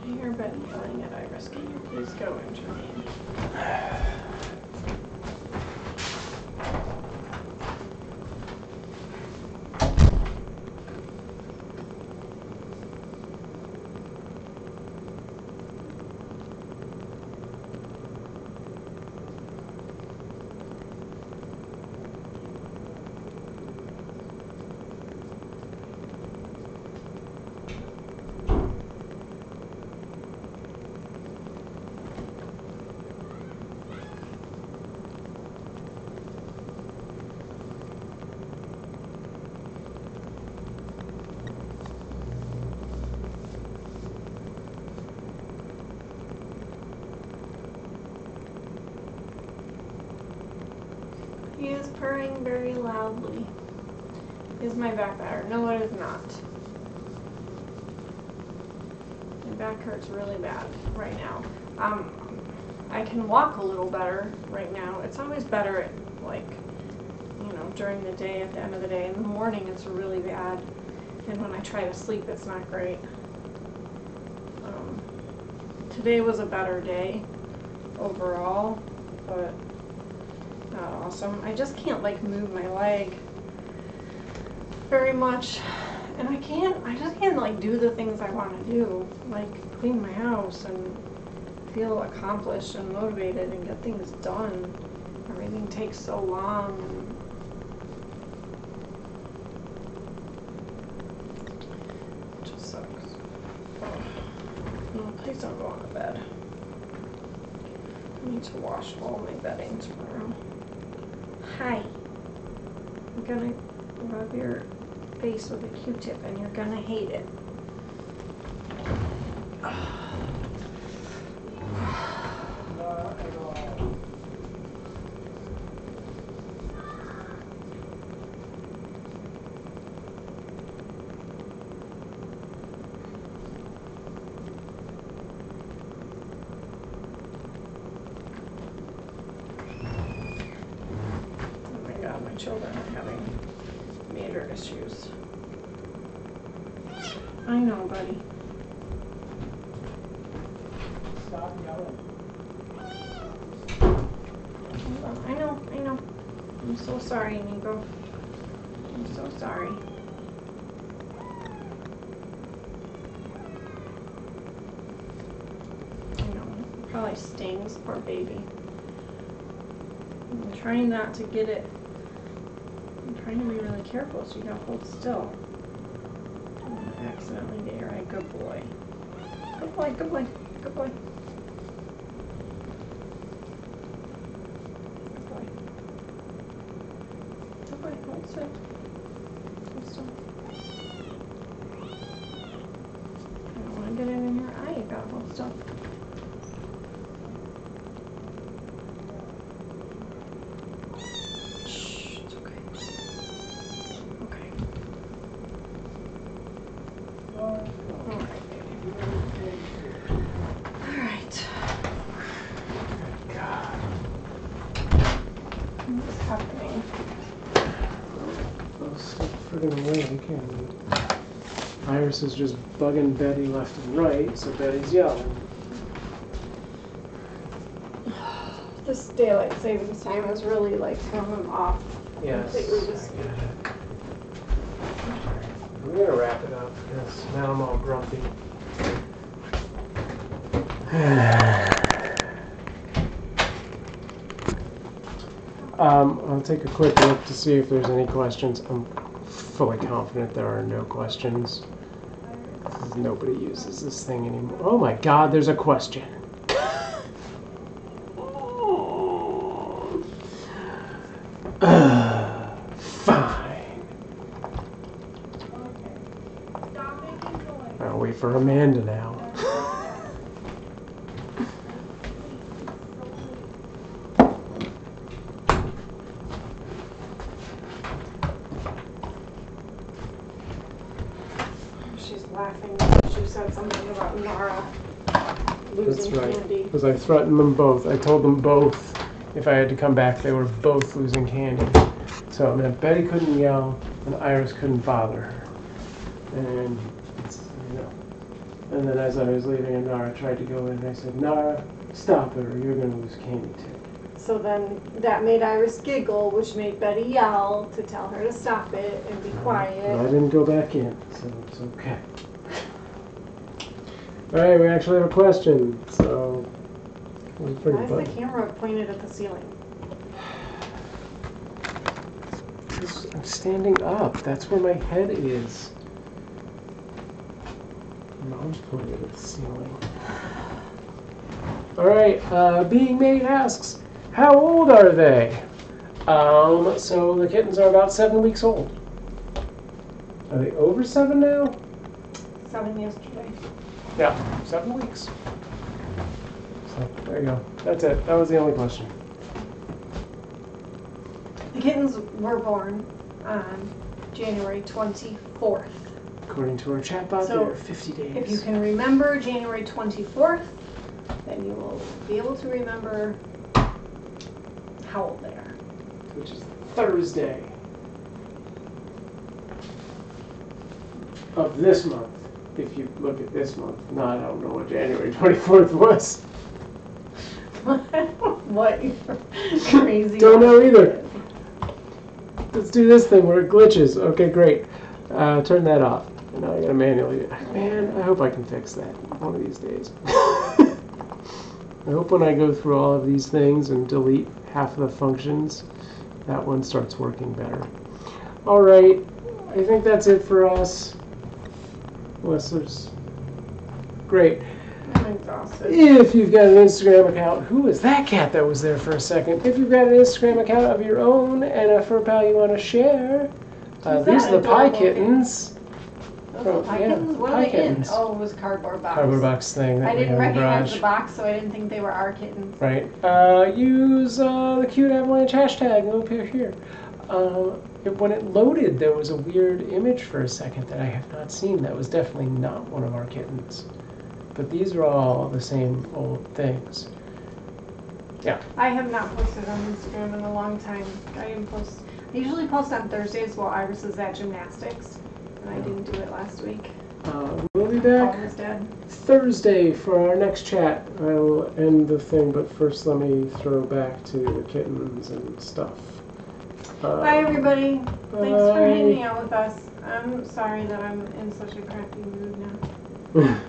Your bed yelling at Iris, can you please go intervene? He is purring very loudly. Is my back better? No, it is not. My back hurts really bad right now. I can walk a little better right now. It's always better at, like, you know, during the day, at the end of the day. In the morning, it's really bad. And when I try to sleep, it's not great. Today was a better day overall, but not awesome. I just can't, like, move my leg very much, and I just can't, like, do the things I want to do, like clean my house and feel accomplished and motivated and get things done. Everything takes so long, and it just sucks. No, please don't go on the bed. I need to wash all my bedding tomorrow. Hi. I'm gonna rub your face with a Q-tip and you're gonna hate it. Not at all. Oh my god, my children are having major issues. I know, buddy. Stop yelling. Hold on. I know. I'm so sorry, Inigo. I'm so sorry. I know. It probably stings, poor baby. I'm trying not to get it. I'm trying to be really careful so you gotta hold still. I don't want to accidentally get your eye. Good boy. Good boy, good boy, good boy. Good boy. Good boy, hold still. Hold still. I don't want to get it in your eye, you gotta hold still. Shh, it's okay. Okay. Alright, baby. Alright. God. What's happening? Oh, stop friggin' away, you can't eat. Iris is just bugging Betty left and right, so Betty's yelling. This daylight savings time has really like thrown them off. Yes. Completely just. We're gonna wrap it up because now I'm all grumpy. I'll take a quick look to see if there's any questions. I'm fully confident there are no questions. Nobody uses this thing anymore. Oh my God, there's a question. Fine. I'll wait for Amanda now. She's laughing. She said something about Nara losing That's right. candy. Because I threatened them both. I told them both if I had to come back, they were both losing candy. So it meant Betty couldn't yell and Iris couldn't bother her. And, and then as I was leaving, and Nara tried to go in, and I said, Nara, stop it or you're going to lose candy too. So then that made Iris giggle, which made Betty yell to tell her to stop it and be quiet. I didn't go back in, so it's okay. Alright, we actually have a question, so it was pretty Why is fun. the camera pointed at the ceiling? I'm standing up. That's where my head is. Mom's pointing at the ceiling. Alright, beingmaid asks, how old are they? So the kittens are about 7 weeks old. Are they over 7 now? 7 yesterday. Yeah, 7 weeks. So there you go. That's it. That was the only question. The kittens were born on January 24th. According to our chatbot, So, they're 50 days. If you can remember January 24th, then you will be able to remember how old they are. Which is Thursday of this month. If you look at this month. No, I don't know what January 24th was. What crazy. Don't know either. Let's do this thing where it glitches. Okay, great. Turn that off. And now I gotta manually. Man, I hope I can fix that one of these days. I hope when I go through all of these things and delete half of the functions, that one starts working better. Alright, I think that's it for us. Unless there's... Great. I'm exhausted. If you've got an Instagram account, who is that cat that was there for a second? If you've got an Instagram account of your own and a fur pal you want to share, these are the pie kittens. Those are pie kittens? What are they in? Oh, it was a cardboard box. Cardboard box thing that I we didn't have in the recognize garage. the box, so I didn't think they were our kittens. Right. Use the cute avalanche hashtag. It'll appear here. When it loaded, there was a weird image for a second that I have not seen. That was definitely not one of our kittens. But these are all the same old things. Yeah. I have not posted on Instagram in a long time. I usually post on Thursdays while Iris is at gymnastics, and I didn't do it last week. We'll be back Paul was dead. Thursday for our next chat. I'll end the thing, but first let me throw back to the kittens and stuff. Bye, everybody. Thanks for bye. hanging out with us. I'm sorry that I'm in such a crappy mood now.